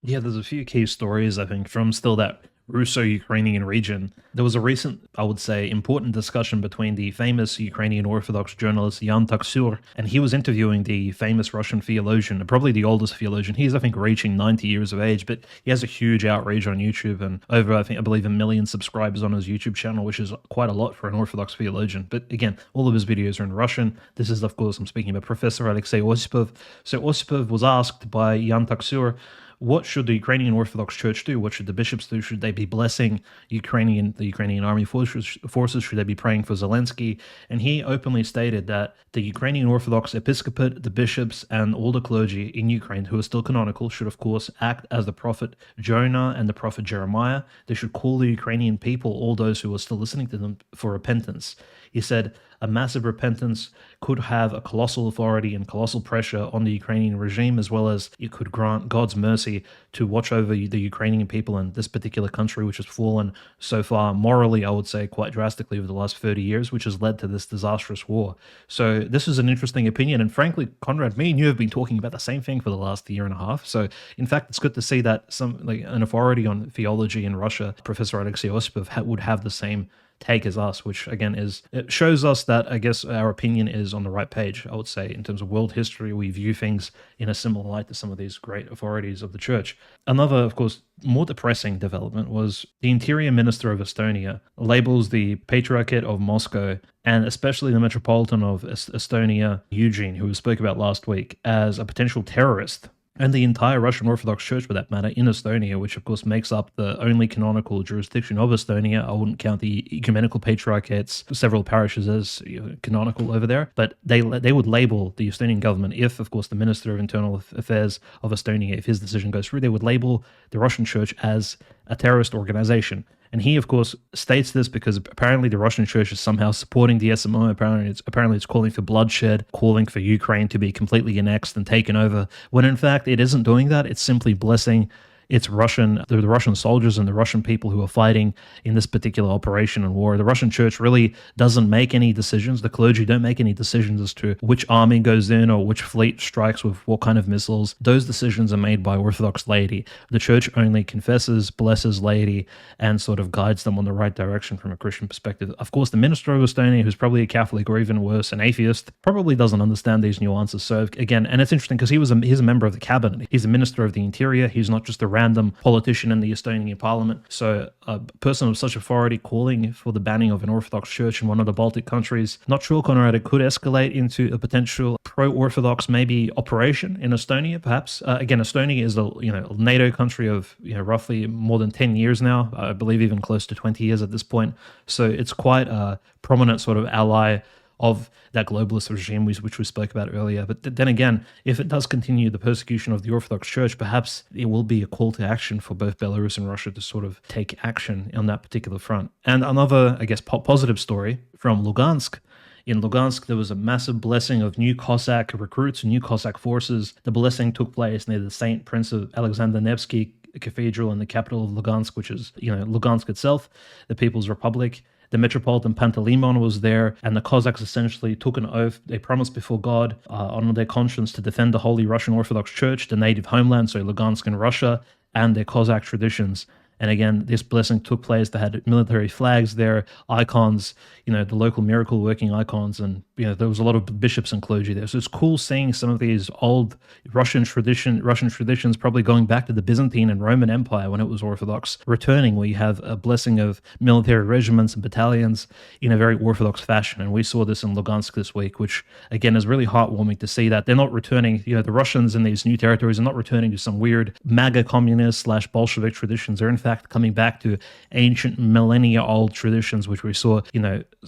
Yeah, there's a few key stories, I think, from still that Russo-Ukrainian region. There was a recent, I would say, important discussion between the famous Ukrainian Orthodox journalist Jan Taksur, and he was interviewing the famous Russian theologian, probably the oldest theologian. He's, I think, reaching 90 years of age, but he has a huge outreach on YouTube and over, I believe, 1 million subscribers on his YouTube channel, which is quite a lot for an Orthodox theologian. But again, all of his videos are in Russian. This is, of course, I'm speaking about Professor Alexei Osipov. So Osipov was asked by Jan Taksur, what should the Ukrainian Orthodox Church do? What should the bishops do? Should they be blessing the Ukrainian army forces? Should they be praying for Zelensky? And he openly stated that the Ukrainian Orthodox episcopate, the bishops, and all the clergy in Ukraine who are still canonical should, of course, act as the prophet Jonah and the prophet Jeremiah. They should call the Ukrainian people, all those who are still listening to them, for repentance. He said a massive repentance could have a colossal authority and colossal pressure on the Ukrainian regime, as well as it could grant God's mercy to watch over the Ukrainian people in this particular country, which has fallen so far morally, I would say, quite drastically over the last 30 years, which has led to this disastrous war. So this is an interesting opinion. And frankly, Conrad, me and you have been talking about the same thing for the last year and a half. So in fact, it's good to see that an authority on theology in Russia, Professor Alexei Osipov, would have the same take as us, which again it shows us that I guess our opinion is on the right page. I would say in terms of world history, we view things in a similar light to some of these great authorities of the church. Another, of course, more depressing development was the interior minister of Estonia labels the Patriarchate of Moscow and especially the Metropolitan of Estonia, Eugene, who we spoke about last week, as a potential terrorist. And the entire Russian Orthodox Church, for that matter, in Estonia, which of course makes up the only canonical jurisdiction of Estonia. I wouldn't count the ecumenical patriarchates, several parishes, as canonical over there, but they would label the Estonian government, if of course the Minister of Internal Affairs of Estonia, if his decision goes through, they would label the Russian Church as a terrorist organization. And he, of course, states this because apparently the Russian Church is somehow supporting the SMO. Apparently it's calling for bloodshed, calling for Ukraine to be completely annexed and taken over, when in fact it isn't doing that. It's simply blessing the Russian soldiers and the Russian people who are fighting in this particular operation and war. The Russian Church really doesn't make any decisions. The clergy don't make any decisions as to which army goes in or which fleet strikes with what kind of missiles. Those decisions are made by Orthodox laity. The Church only confesses, blesses laity, and sort of guides them on the right direction from a Christian perspective. Of course, the minister of Estonia, who's probably a Catholic or even worse, an atheist, probably doesn't understand these nuances. So again, and it's interesting because he's a member of the cabinet. He's a minister of the interior. He's not just a random politician in the Estonian parliament. So a person of such authority calling for the banning of an Orthodox church in one of the Baltic countries, not sure, Conrad, it could escalate into a potential pro-Orthodox maybe operation in Estonia, perhaps. Again, Estonia is a NATO country of roughly more than 10 years now, I believe even close to 20 years at this point. So it's quite a prominent sort of ally of that globalist regime which we spoke about earlier. But then again, if it does continue the persecution of the Orthodox Church, perhaps it will be a call to action for both Belarus and Russia to sort of take action on that particular front. And another, I guess, positive story from Lugansk. In Lugansk, there was a massive blessing of new Cossack recruits, new Cossack forces. The blessing took place near the Saint Prince of Alexander Nevsky Cathedral in the capital of Lugansk, which is, Lugansk itself, the People's Republic. The Metropolitan Panteleimon was there, and the Cossacks essentially took an oath. They promised before God on their conscience to defend the Holy Russian Orthodox Church, the native homeland, so Lugansk and Russia, and their Cossack traditions. And again, this blessing took place. They had military flags there, icons, the local miracle working icons, and there was a lot of bishops and clergy there. So it's cool seeing some of these old Russian traditions, probably going back to the Byzantine and Roman Empire when it was Orthodox, returning, where you have a blessing of military regiments and battalions in a very Orthodox fashion. And we saw this in Lugansk this week, which again is really heartwarming to see that they're not returning. The Russians in these new territories are not returning to some weird MAGA communist / Bolshevik traditions. They're in fact coming back to ancient millennia-old traditions, which we saw,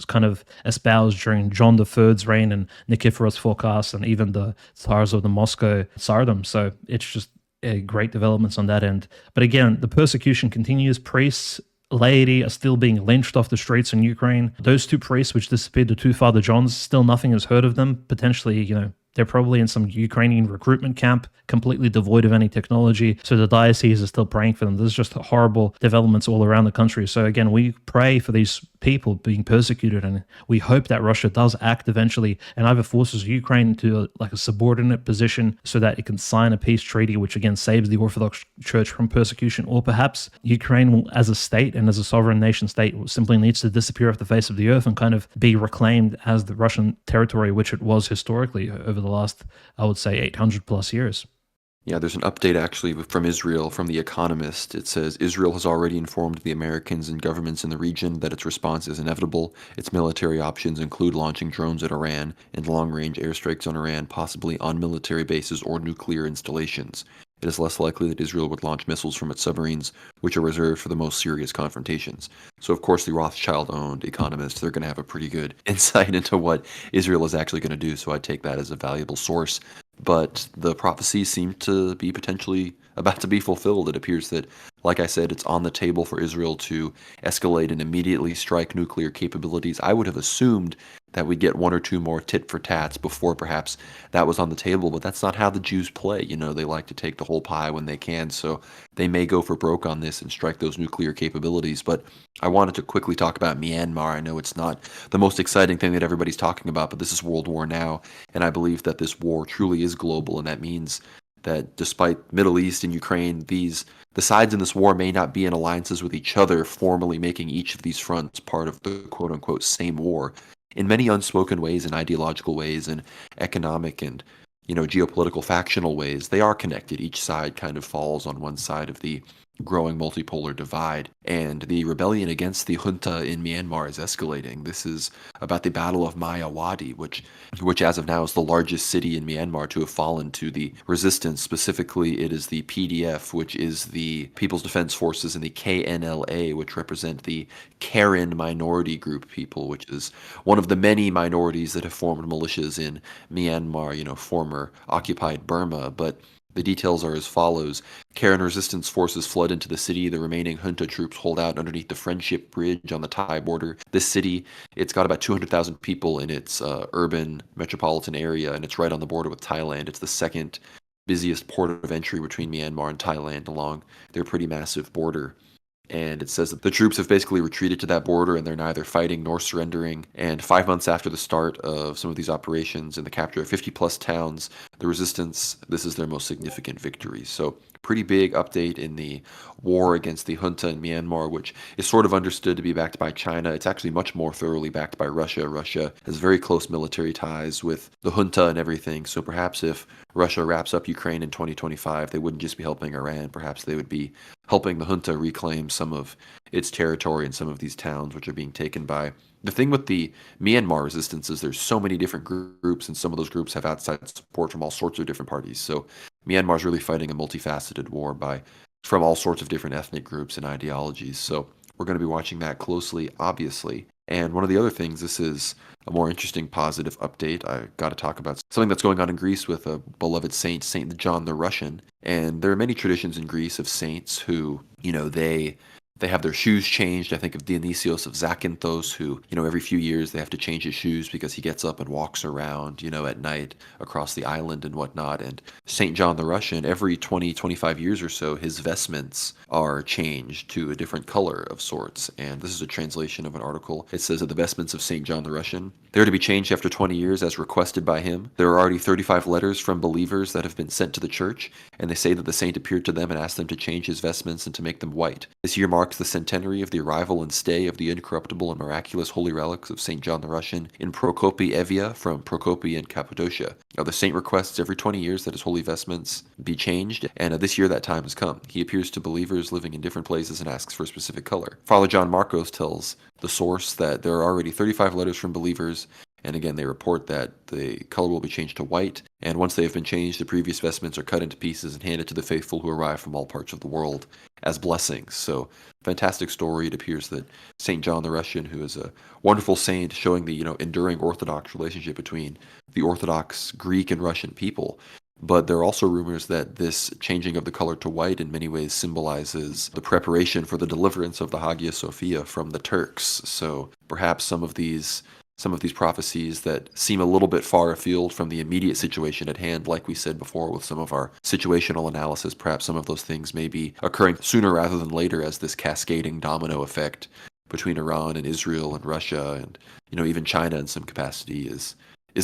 kind of espoused during John III's reign and Nikiforos Phokas and even the Tsars of the Moscow Tsardom. So it's just great developments on that end. But again, the persecution continues. Priests, laity are still being lynched off the streets in Ukraine. Those two priests which disappeared, the two Father Johns, still nothing is heard of them. Potentially, they're probably in some Ukrainian recruitment camp, completely devoid of any technology. So the diocese is still praying for them. There's just horrible developments all around the country. So again, we pray for these people being persecuted, and we hope that Russia does act eventually and either forces Ukraine into a subordinate position so that it can sign a peace treaty, which again saves the Orthodox Church from persecution, or perhaps Ukraine will, as a state and as a sovereign nation state, simply needs to disappear off the face of the earth and kind of be reclaimed as the Russian territory, which it was historically over the last, I would say, 800 plus years. Yeah, there's an update actually from Israel, from The Economist. It says Israel has already informed the Americans and governments in the region that its response is inevitable. Its military options include launching drones at Iran and long-range airstrikes on Iran, possibly on military bases or nuclear installations. it is less likely that Israel would launch missiles from its submarines, which are reserved for the most serious confrontations. So, of course, the Rothschild-owned economists, they're going to have a pretty good insight into what Israel is actually going to do, so I take that as a valuable source. But the prophecies seem to be potentially about to be fulfilled. It appears that, like I said, it's on the table for Israel to escalate and immediately strike nuclear capabilities. I would have assumed that we'd get one or two more tit for tats before perhaps that was on the table, but that's not how the Jews play. You know, they like to take the whole pie when they can, so they may go for broke on this and strike those nuclear capabilities. But I wanted to quickly talk about Myanmar. I know it's not the most exciting thing that everybody's talking about, but this is World War now, and I believe that this war truly is global, and that means that despite Middle East and Ukraine, the sides in this war may not be in alliances with each other, formally making each of these fronts part of the quote unquote same war. In many unspoken ways and ideological ways and economic and geopolitical factional ways, they are connected. Each side kind of falls on one side of the growing multipolar divide, and the rebellion against the junta in Myanmar is escalating. This is about the Battle of Mayawadi, which as of now is the largest city in Myanmar to have fallen to the resistance. Specifically, it is the PDF, which is the People's Defense Forces, and the KNLA, which represent the Karen minority group people, which is one of the many minorities that have formed militias in Myanmar, former occupied Burma. But the details are as follows. Karen resistance forces flood into the city. The remaining junta troops hold out underneath the Friendship Bridge on the Thai border. This city, it's got about 200,000 people in its urban metropolitan area, and it's right on the border with Thailand. It's the second busiest port of entry between Myanmar and Thailand along their pretty massive border. And it says that the troops have basically retreated to that border, and they're neither fighting nor surrendering. And 5 months after the start of some of these operations and the capture of 50 plus towns, the resistance, this is their most significant victory. So pretty big update in the war against the junta in Myanmar, which is sort of understood to be backed by China. It's actually much more thoroughly backed by Russia. Russia has very close military ties with the junta and everything. So perhaps if Russia wraps up Ukraine in 2025, they wouldn't just be helping Iran. Perhaps they would be helping the junta reclaim some of its territory and some of these towns which are being taken by. The thing with the Myanmar resistance is there's so many different groups, and some of those groups have outside support from all sorts of different parties. So Myanmar is really fighting a multifaceted war from all sorts of different ethnic groups and ideologies. So we're going to be watching that closely, obviously. And one of the other things, this is a more interesting positive update. I got to talk about something that's going on in Greece with a beloved saint, Saint John the Russian. And there are many traditions in Greece of saints who, they have their shoes changed. I think of Dionysios of Zakynthos, who, every few years they have to change his shoes because he gets up and walks around, at night across the island and whatnot. And St. John the Russian, every 20, 25 years or so, his vestments are changed to a different color of sorts. And this is a translation of an article. It says that the vestments of St. John the Russian, they're to be changed after 20 years as requested by him. There are already 35 letters from believers that have been sent to the church, and they say that the saint appeared to them and asked them to change his vestments and to make them white. This year marks the centenary of the arrival and stay of the incorruptible and miraculous holy relics of St. John the Russian in Prokopi from Prokopi in Cappadocia. Now, the saint requests every 20 years that his holy vestments be changed, and this year that time has come. He appears to believers living in different places and asks for a specific color. Father John Marcos tells the source that there are already 35 letters from believers, and again, they report that the color will be changed to white, and once they have been changed, the previous vestments are cut into pieces and handed to the faithful who arrive from all parts of the world as blessings. So, fantastic story. It appears that St. John the Russian, who is a wonderful saint showing the, enduring Orthodox relationship between the Orthodox Greek and Russian people. But there are also rumors that this changing of the color to white in many ways symbolizes the preparation for the deliverance of the Hagia Sophia from the Turks. So perhaps some of these prophecies that seem a little bit far afield from the immediate situation at hand, like we said before with some of our situational analysis, perhaps some of those things may be occurring sooner rather than later as this cascading domino effect between Iran and Israel and Russia and, even China in some capacity is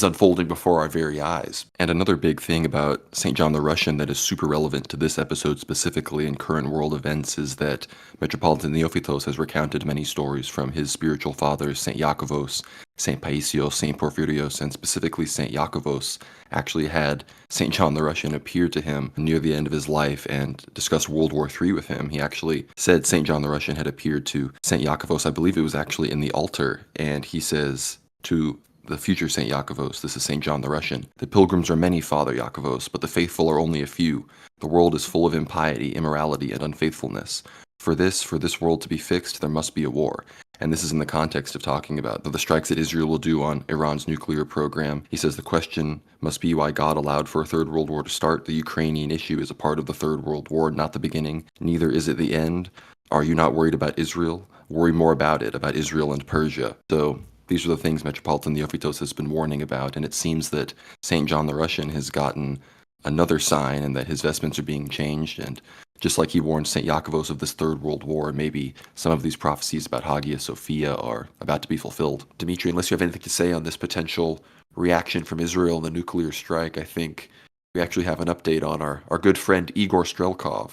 unfolding before our very eyes. And another big thing about St. John the Russian that is super relevant to this episode specifically in current world events is that Metropolitan Neophytos has recounted many stories from his spiritual fathers, St. Iakovos, St. Paisios, St. Porphyrios, and specifically St. Iakovos actually had St. John the Russian appear to him near the end of his life and discuss World War III with him. He actually said St. John the Russian had appeared to St. Iakovos, I believe it was actually in the altar, and he says to the future Saint Iakovos, this is Saint John the Russian. The pilgrims are many, Father Iakovos, but the faithful are only a few. The world is full of impiety, immorality, and unfaithfulness. For this world to be fixed, there must be a war. And this is in the context of talking about the strikes that Israel will do on Iran's nuclear program. He says the question must be why God allowed for a third world war to start. The Ukrainian issue is a part of the third world war, not the beginning. Neither is it the end. Are you not worried about Israel? Worry more about it, about Israel and Persia. So these are the things Metropolitan Theophitos has been warning about, and it seems that St. John the Russian has gotten another sign and that his vestments are being changed, and just like he warned St. Iakovos of this third world war, maybe some of these prophecies about Hagia Sophia are about to be fulfilled. Dimitri, unless you have anything to say on this potential reaction from Israel and the nuclear strike, I think we actually have an update on our good friend Igor Strelkov.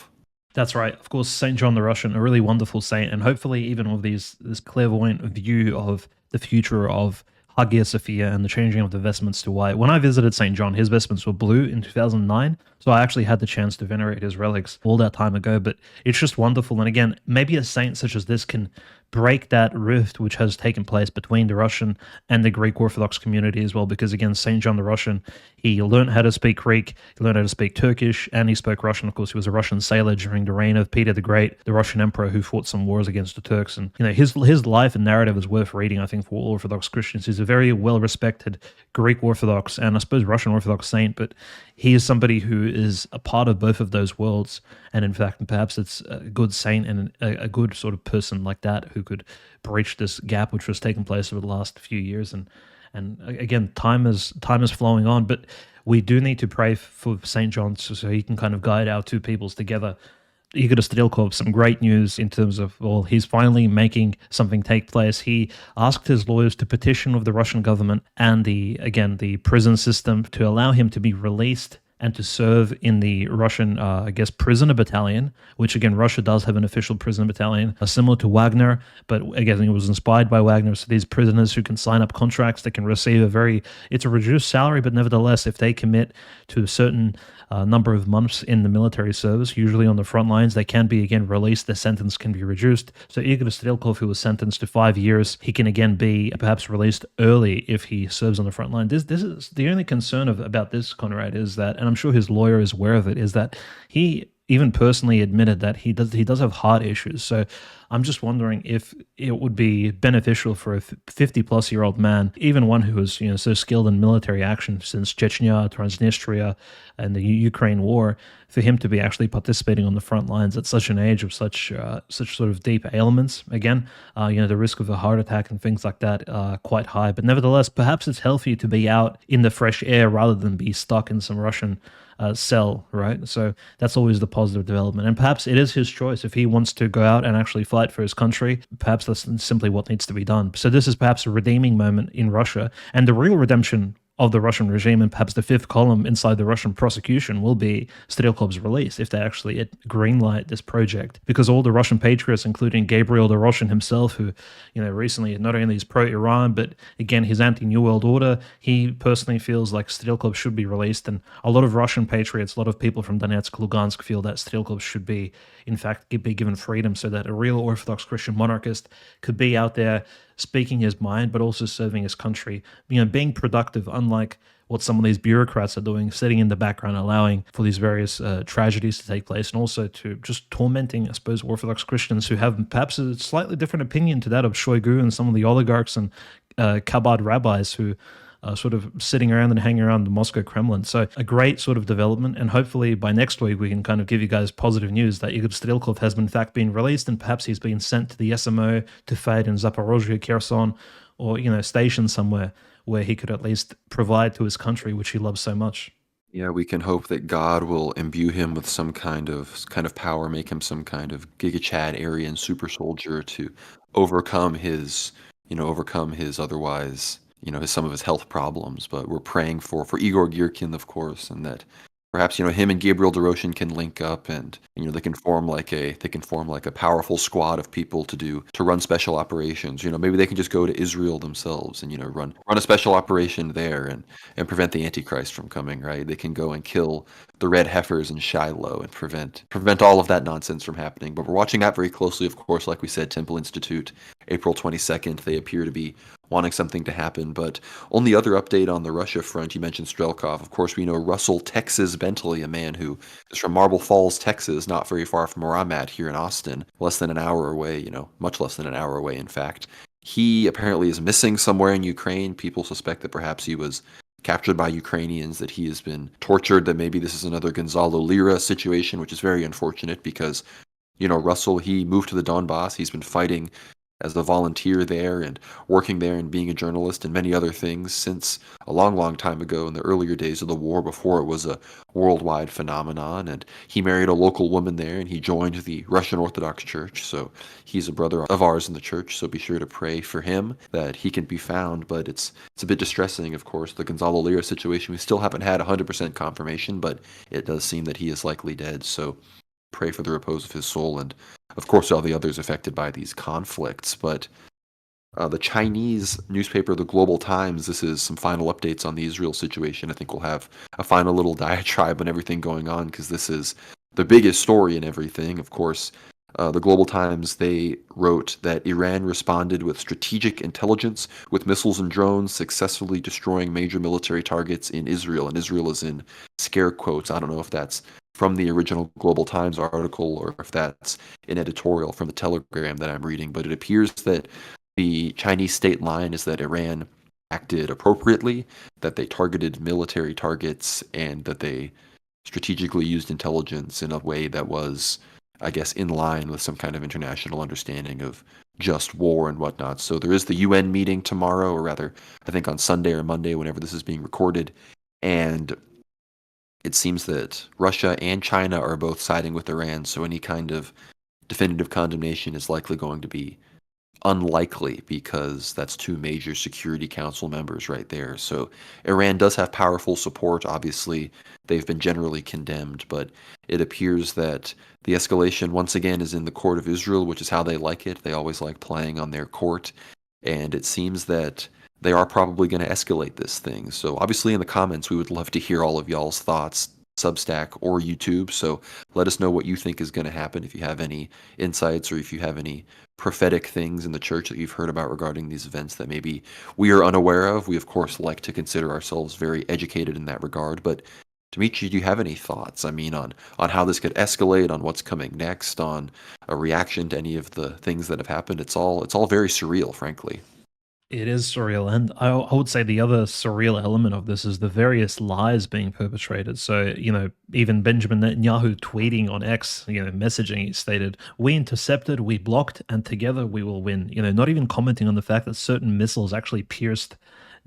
That's right. Of course, Saint John the Russian, a really wonderful saint, and hopefully even with this clairvoyant view of the future of Hagia Sophia and the changing of the vestments to white. When I visited St. John, his vestments were blue in 2009, so I actually had the chance to venerate his relics all that time ago, but it's just wonderful. And again, maybe a saint such as this can break that rift which has taken place between the Russian and the Greek Orthodox community as well, because again, St. John the Russian, he learned how to speak Greek, he learned how to speak Turkish, and he spoke Russian. Of course, he was a Russian sailor during the reign of Peter the Great, the Russian emperor who fought some wars against the Turks. And his life and narrative is worth reading, I think, for all Orthodox Christians. He's a very well-respected Greek Orthodox and I suppose Russian Orthodox saint, but he is somebody who is a part of both of those worlds. And in fact, perhaps it's a good saint and a good sort of person like that who could breach this gap which was taking place over the last few years. And again, time is flowing on, but we do need to pray for St. John so he can kind of guide our two peoples together. Igor Strelkov, some great news in terms of, well, he's finally making something take place. He asked his lawyers to petition with the Russian government and the prison system to allow him to be released and to serve in the Russian, prisoner battalion, which again, Russia does have an official prisoner battalion, similar to Wagner, but again, it was inspired by Wagner. So these prisoners who can sign up contracts, they can receive it's a reduced salary, but nevertheless, if they commit to a certain number of months in the military service, usually on the front lines, they can be again released. The sentence can be reduced. So Igor Strelkov, who was sentenced to 5 years, he can again be perhaps released early if he serves on the front line. This is the only concern about this, Conrad, is that, and I'm sure his lawyer is aware of it, is that he even personally admitted that he does have heart issues. So I'm just wondering if it would be beneficial for a 50-plus-year-old man, even one who is so skilled in military action since Chechnya, Transnistria, and the Ukraine war, for him to be actually participating on the front lines at such an age of such sort of deep ailments. Again, the risk of a heart attack and things like that are quite high. But nevertheless, perhaps it's healthy to be out in the fresh air rather than be stuck in some Russian cell, right? So that's always the positive development. And perhaps it is his choice. If he wants to go out and actually fight for his country, perhaps that's simply what needs to be done. So this is perhaps a redeeming moment in Russia. And the real redemption of the Russian regime and perhaps the fifth column inside the Russian prosecution will be Strelkov's release if they actually greenlight this project. Because all the Russian patriots, including Gabriel the Russian himself, who, recently not only is pro-Iran, but again, his anti-New World Order, he personally feels like Strelkov should be released. And a lot of Russian patriots, a lot of people from Donetsk, Lugansk feel that Strelkov should be, in fact, be given freedom so that a real Orthodox Christian monarchist could be out there speaking his mind, but also serving his country, being productive, unlike what some of these bureaucrats are doing, sitting in the background, allowing for these various tragedies to take place, and also to just tormenting, I suppose, Orthodox Christians who have perhaps a slightly different opinion to that of Shoigu and some of the oligarchs and Chabad rabbis who sort of sitting around and hanging around the Moscow Kremlin. So a great sort of development, and hopefully by next week we can kind of give you guys positive news that Igor Strelkov has in fact been released, and perhaps he's been sent to the SMO to fight in Zaporozhye, Kherson, or stationed somewhere where he could at least provide to his country, which he loves so much. Yeah, we can hope that God will imbue him with some kind of power, make him some kind of Giga Chad Aryan super soldier to overcome his otherwise some of his health problems. But we're praying for Igor Girkin, of course, and that perhaps him and Gabriel Doroshin can link up, and they can form like a powerful squad of people to run special operations. Maybe they can just go to Israel themselves and run a special operation there and prevent the Antichrist from coming. Right? They can go and kill the red heifers in Shiloh and prevent all of that nonsense from happening. But we're watching that very closely, of course. Like we said, Temple Institute April 22nd. They appear to be wanting something to happen. But only other update on the Russia front, you mentioned Strelkov. Of course, we know Russell Texas Bentley, a man who is from Marble Falls, Texas, not very far from where I'm at here in Austin, less than an hour away, much less than an hour away, in fact. He apparently is missing somewhere in Ukraine. People suspect that perhaps he was captured by Ukrainians, that he has been tortured, that maybe this is another Gonzalo Lira situation, which is very unfortunate because, Russell, he moved to the Donbass. He's been fighting as a volunteer there and working there and being a journalist and many other things since a long, long time ago in the earlier days of the war before it was a worldwide phenomenon. And he married a local woman there and he joined the Russian Orthodox Church. So he's a brother of ours in the church. So be sure to pray for him that he can be found. But it's a bit distressing, of course, the Gonzalo Lira situation. We still haven't had 100% confirmation, but it does seem that he is likely dead. So pray for the repose of his soul and, of course, all the others affected by these conflicts. But the Chinese newspaper, the Global Times, this is some final updates on the Israel situation. I think we'll have a final little diatribe on everything going on because this is the biggest story in everything. Of course, the Global Times, they wrote that Iran responded with strategic intelligence with missiles and drones, successfully destroying major military targets in Israel. And Israel is in scare quotes. I don't know if that's from the original Global Times article or if that's an editorial from the Telegram that I'm reading, but it appears that the Chinese state line is that Iran acted appropriately, that they targeted military targets, and that they strategically used intelligence in a way that was, I guess, in line with some kind of international understanding of just war and whatnot. So there is the UN meeting tomorrow, or rather, I think on Sunday or Monday, whenever this is being recorded, and it seems that Russia and China are both siding with Iran, so any kind of definitive condemnation is likely going to be unlikely because that's two major Security Council members right there. So Iran does have powerful support. Obviously, they've been generally condemned, but it appears that the escalation once again is in the court of Israel, which is how they like it. They always like playing on their court, and it seems that they are probably going to escalate this thing. So obviously in the comments, we would love to hear all of y'all's thoughts, Substack or YouTube. So let us know what you think is going to happen, if you have any insights or if you have any prophetic things in the church that you've heard about regarding these events that maybe we are unaware of. We, of course, like to consider ourselves very educated in that regard. But Dimitri, do you have any thoughts? I mean, on how this could escalate, on what's coming next, on a reaction to any of the things that have happened? It's all very surreal, frankly. It is surreal, and I would say the other surreal element of this is the various lies being perpetrated. So, even Benjamin Netanyahu tweeting on X, messaging, he stated, "We intercepted, we blocked, and together we will win." Not even commenting on the fact that certain missiles actually pierced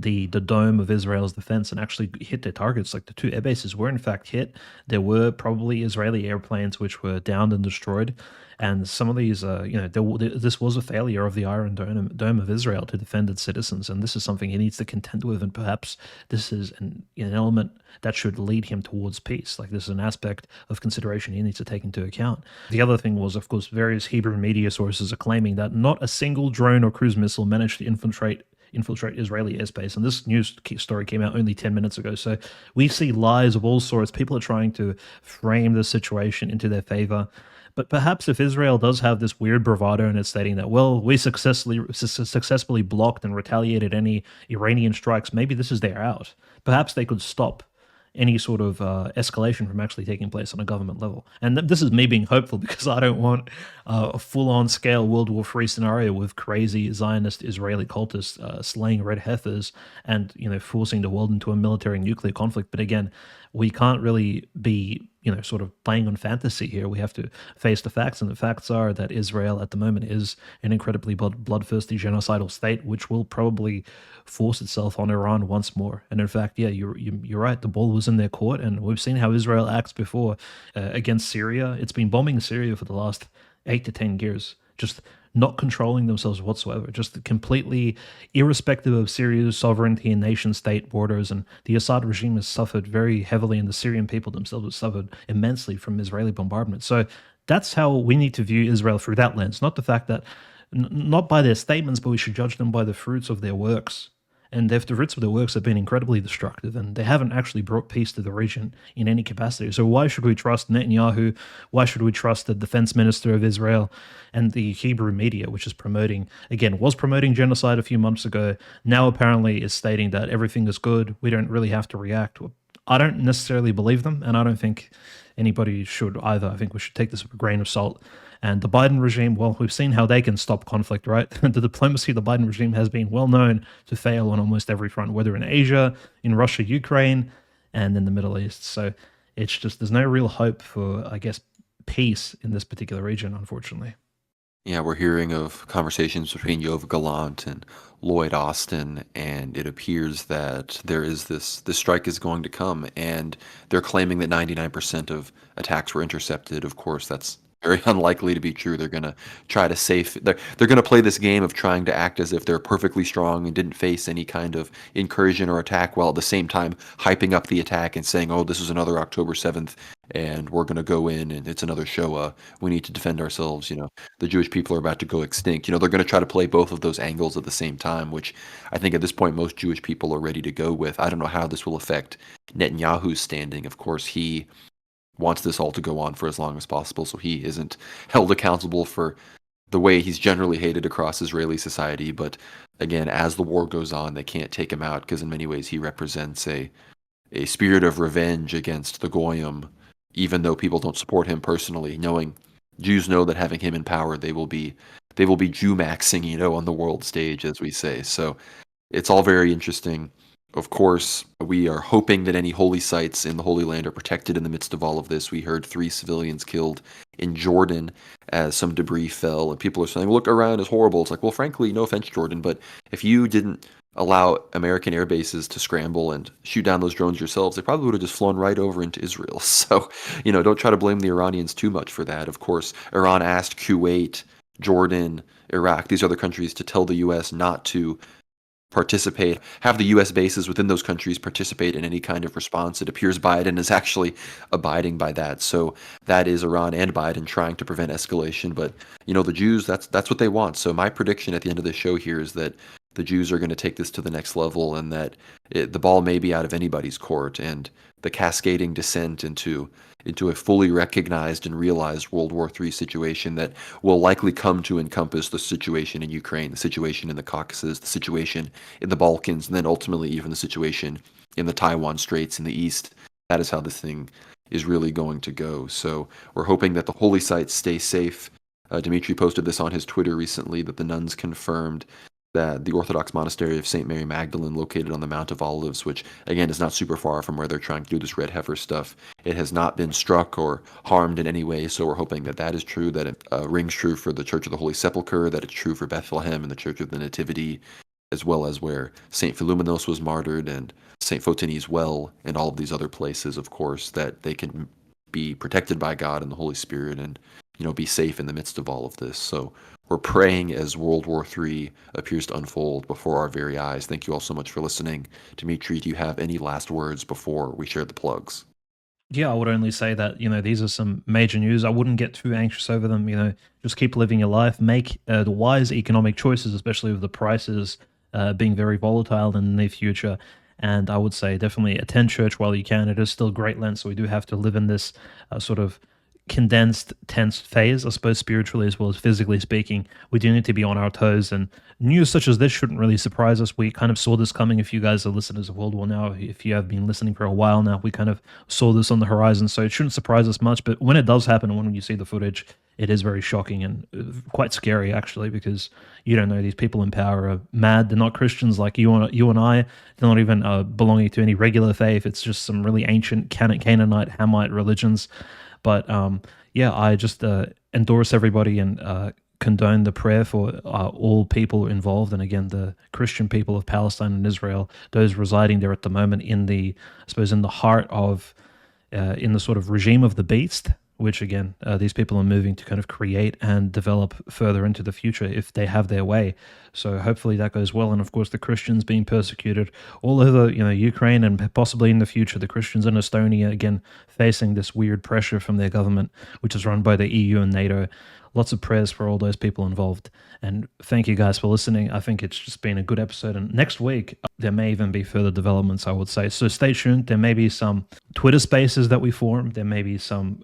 the dome of Israel's defense and actually hit their targets. Like the two air bases were in fact hit. There were probably Israeli airplanes which were downed and destroyed. And some of these, this was a failure of the Iron Dome of Israel to defend its citizens, and this is something he needs to contend with. And perhaps this is an element that should lead him towards peace. Like this is an aspect of consideration he needs to take into account. The other thing was, of course, various Hebrew media sources are claiming that not a single drone or cruise missile managed to infiltrate Israeli airspace. And this news story came out only 10 minutes ago. So we see lies of all sorts. People are trying to frame the situation into their favor. But perhaps if Israel does have this weird bravado and it's stating that, well, we successfully blocked and retaliated any Iranian strikes, maybe this is their out. Perhaps they could stop any sort of escalation from actually taking place on a government level. And this is me being hopeful because I don't want a full-on scale World War III scenario with crazy Zionist Israeli cultists slaying red heifers and forcing the world into a military nuclear conflict. But again, we can't really be sort of playing on fantasy here. We have to face the facts, and the facts are that Israel at the moment is an incredibly bloodthirsty genocidal state, which will probably force itself on Iran once more. And in fact, yeah, you're right. The ball was in their court, and we've seen how Israel acts before against Syria. It's been bombing Syria for the last 8 to 10 years, just not controlling themselves whatsoever, just completely irrespective of Syria's sovereignty and nation-state borders. And the Assad regime has suffered very heavily, and the Syrian people themselves have suffered immensely from Israeli bombardment. So that's how we need to view Israel through that lens, not the fact that, not by their statements, but we should judge them by the fruits of their works. and the fruits of their works have been incredibly destructive, and they haven't actually brought peace to the region in any capacity. So why should we trust Netanyahu? Why should we trust the defense minister of Israel and the Hebrew media, which is was promoting genocide a few months ago, now apparently is stating that everything is good, we don't really have to react? I don't necessarily believe them, and I don't think anybody should either. I think we should take this with a grain of salt. And the Biden regime, well, we've seen how they can stop conflict, right? The diplomacy of the Biden regime has been well known to fail on almost every front, whether in Asia, in Russia, Ukraine, and in the Middle East. So it's just, there's no real hope for, I guess, peace in this particular region, unfortunately. Yeah, we're hearing of conversations between Yoav Gallant and Lloyd Austin, and it appears that there is this strike is going to come, and they're claiming that 99% of attacks were intercepted. Of course, that's very unlikely to be true. They're gonna try to they're gonna play this game of trying to act as if they're perfectly strong and didn't face any kind of incursion or attack, while at the same time hyping up the attack and saying, "Oh, this is another October 7th, and we're gonna go in and it's another Shoah. We need to defend ourselves." The Jewish people are about to go extinct. They're going to try to play both of those angles at the same time, which I think at this point most Jewish people are ready to go with. I don't know how this will affect Netanyahu's standing. Of course, he wants this all to go on for as long as possible, so he isn't held accountable for the way he's generally hated across Israeli society. But again, as the war goes on, they can't take him out because in many ways he represents a spirit of revenge against the Goyim, even though people don't support him personally, knowing Jews know that having him in power, they will be Jew maxing, on the world stage, as we say. So it's all very interesting. Of course, we are hoping that any holy sites in the Holy Land are protected in the midst of all of this. We heard 3 civilians killed in Jordan as some debris fell, and people are saying, "Look, Iran is horrible." It's like, well, frankly, no offense, Jordan, but if you didn't allow American air bases to scramble and shoot down those drones yourselves, they probably would have just flown right over into Israel. So, don't try to blame the Iranians too much for that. Of course, Iran asked Kuwait, Jordan, Iraq, these other countries to tell the U.S. not to have the U.S. bases within those countries participate in any kind of response. It appears Biden is actually abiding by that. So that is Iran and Biden trying to prevent escalation. But, the Jews, that's what they want. So my prediction at the end of the show here is that the Jews are going to take this to the next level, and that the ball may be out of anybody's court, and the cascading descent into a fully recognized and realized World War III situation that will likely come to encompass the situation in Ukraine, the situation in the Caucasus, the situation in the Balkans, and then ultimately even the situation in the Taiwan Straits in the east. That is how this thing is really going to go. So we're hoping that the holy sites stay safe. Dmitry posted this on his Twitter recently, that the nuns confirmed that the Orthodox monastery of St. Mary Magdalene, located on the Mount of Olives, which again is not super far from where they're trying to do this red heifer stuff, it has not been struck or harmed in any way. So we're hoping that that is true, that it rings true for the Church of the Holy Sepulchre, that it's true for Bethlehem and the Church of the Nativity, as well as where St. Philomenos was martyred and St. Photine's Well, and all of these other places, of course, that they can be protected by God and the Holy Spirit and, be safe in the midst of all of this. So we're praying as World War III appears to unfold before our very eyes. Thank you all so much for listening. Dmitry, do you have any last words before we share the plugs? Yeah, I would only say that, these are some major news. I wouldn't get too anxious over them. Just keep living your life, make the wise economic choices, especially with the prices being very volatile in the near future. And I would say definitely attend church while you can. It is still great Lent, so we do have to live in this sort of condensed, tense phase, I suppose, spiritually as well as physically speaking. We do need to be on our toes, and news such as this shouldn't really surprise us. We kind of saw this coming. If you guys are listeners of World War Now, if you have been listening for a while now, we kind of saw this on the horizon, so it shouldn't surprise us much. But when it does happen, when you see the footage, it is very shocking and quite scary, actually, because you don't know, these people in power are mad. They're not Christians like you and I. They're not even belonging to any regular faith. It's just some really ancient Canaanite, Hamite religions. But I just endorse everybody and condone the prayer for all people involved, and again, the Christian people of Palestine and Israel, those residing there at the moment in the heart of, in the sort of regime of the beast, which again, these people are moving to kind of create and develop further into the future if they have their way. So hopefully that goes well. And of course, the Christians being persecuted all over, Ukraine, and possibly in the future, the Christians in Estonia, again, facing this weird pressure from their government, which is run by the EU and NATO. lots of prayers for all those people involved. And thank you guys for listening. I think it's just been a good episode. And next week, there may even be further developments, I would say. So stay tuned. There may be some Twitter spaces that we form. There may be some,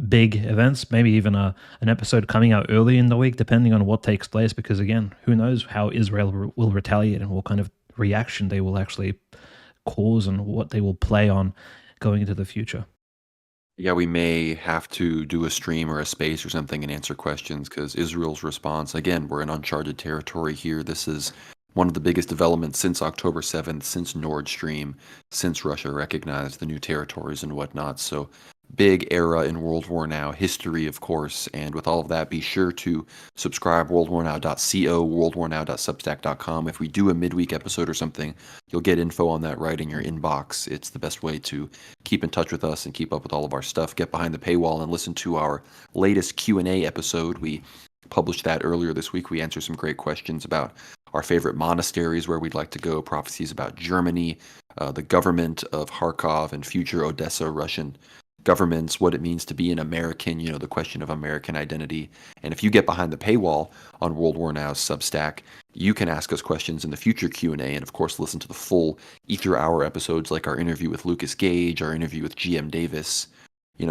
big events, maybe even an episode coming out early in the week, depending on what takes place. Because again, who knows how Israel will retaliate and what kind of reaction they will actually cause and what they will play on going into the future. Yeah, we may have to do a stream or a space or something and answer questions because Israel's response, again, we're in uncharted territory here. This is one of the biggest developments since October 7th, since Nord Stream, since Russia recognized the new territories and whatnot. So big era in World War Now history, of course. And with all of that, be sure to subscribe worldwarnow.co, worldwarnow.substack.com. If we do a midweek episode or something, you'll get info on that right in your inbox. It's the best way to keep in touch with us and keep up with all of our stuff. Get behind the paywall and listen to our latest Q&A episode. We published that earlier this week. We answer some great questions about our favorite monasteries, where we'd like to go, prophecies about Germany, the government of Kharkov and future Odessa Russian governments, what it means to be an American, the question of American identity. And if you get behind the paywall on World War Now's Substack, you can ask us questions in the future Q&A, and of course listen to the full Ether Hour episodes, like our interview with Lucas Gage, our interview with GM Davis,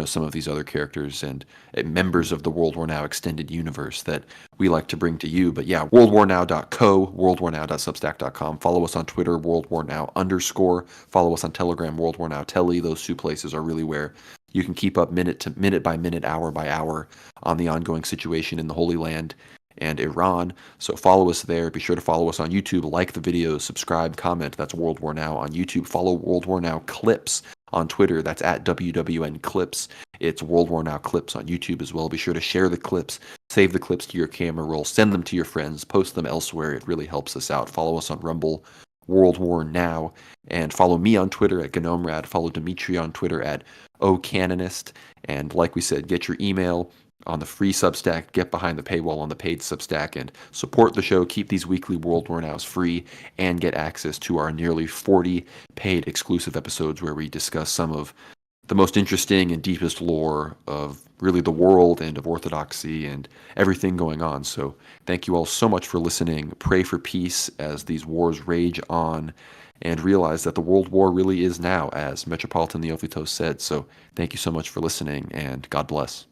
some of these other characters and members of the World War Now extended universe that we like to bring to you. But yeah, worldwarnow.co, worldwarnow.substack.com. Follow us on Twitter, worldwarnow_. Follow us on Telegram, World War Now Telly. Those two places are really where you can keep up minute by minute, hour by hour on the ongoing situation in the Holy Land and Iran. So follow us there. Be sure to follow us on YouTube, like the videos, subscribe, comment. That's World War Now on YouTube. Follow World War Now Clips on Twitter. That's at WWN Clips. It's World War Now Clips on YouTube as well. Be sure to share the clips, save the clips to your camera roll, send them to your friends, post them elsewhere. It really helps us out. Follow us on Rumble, World War Now, and follow me on Twitter at GnomeRad. Follow Dimitri on Twitter at OCanonist. And like we said, get your email on the free Substack, get behind the paywall on the paid Substack, and support the show. Keep these weekly World War Nows free and get access to our nearly 40 paid exclusive episodes where we discuss some of the most interesting and deepest lore of really the world and of Orthodoxy and everything going on. So thank you all so much for listening. Pray for peace as these wars rage on, and realize that the world war really is now, as Metropolitan Neophytos said. So thank you so much for listening, and God bless.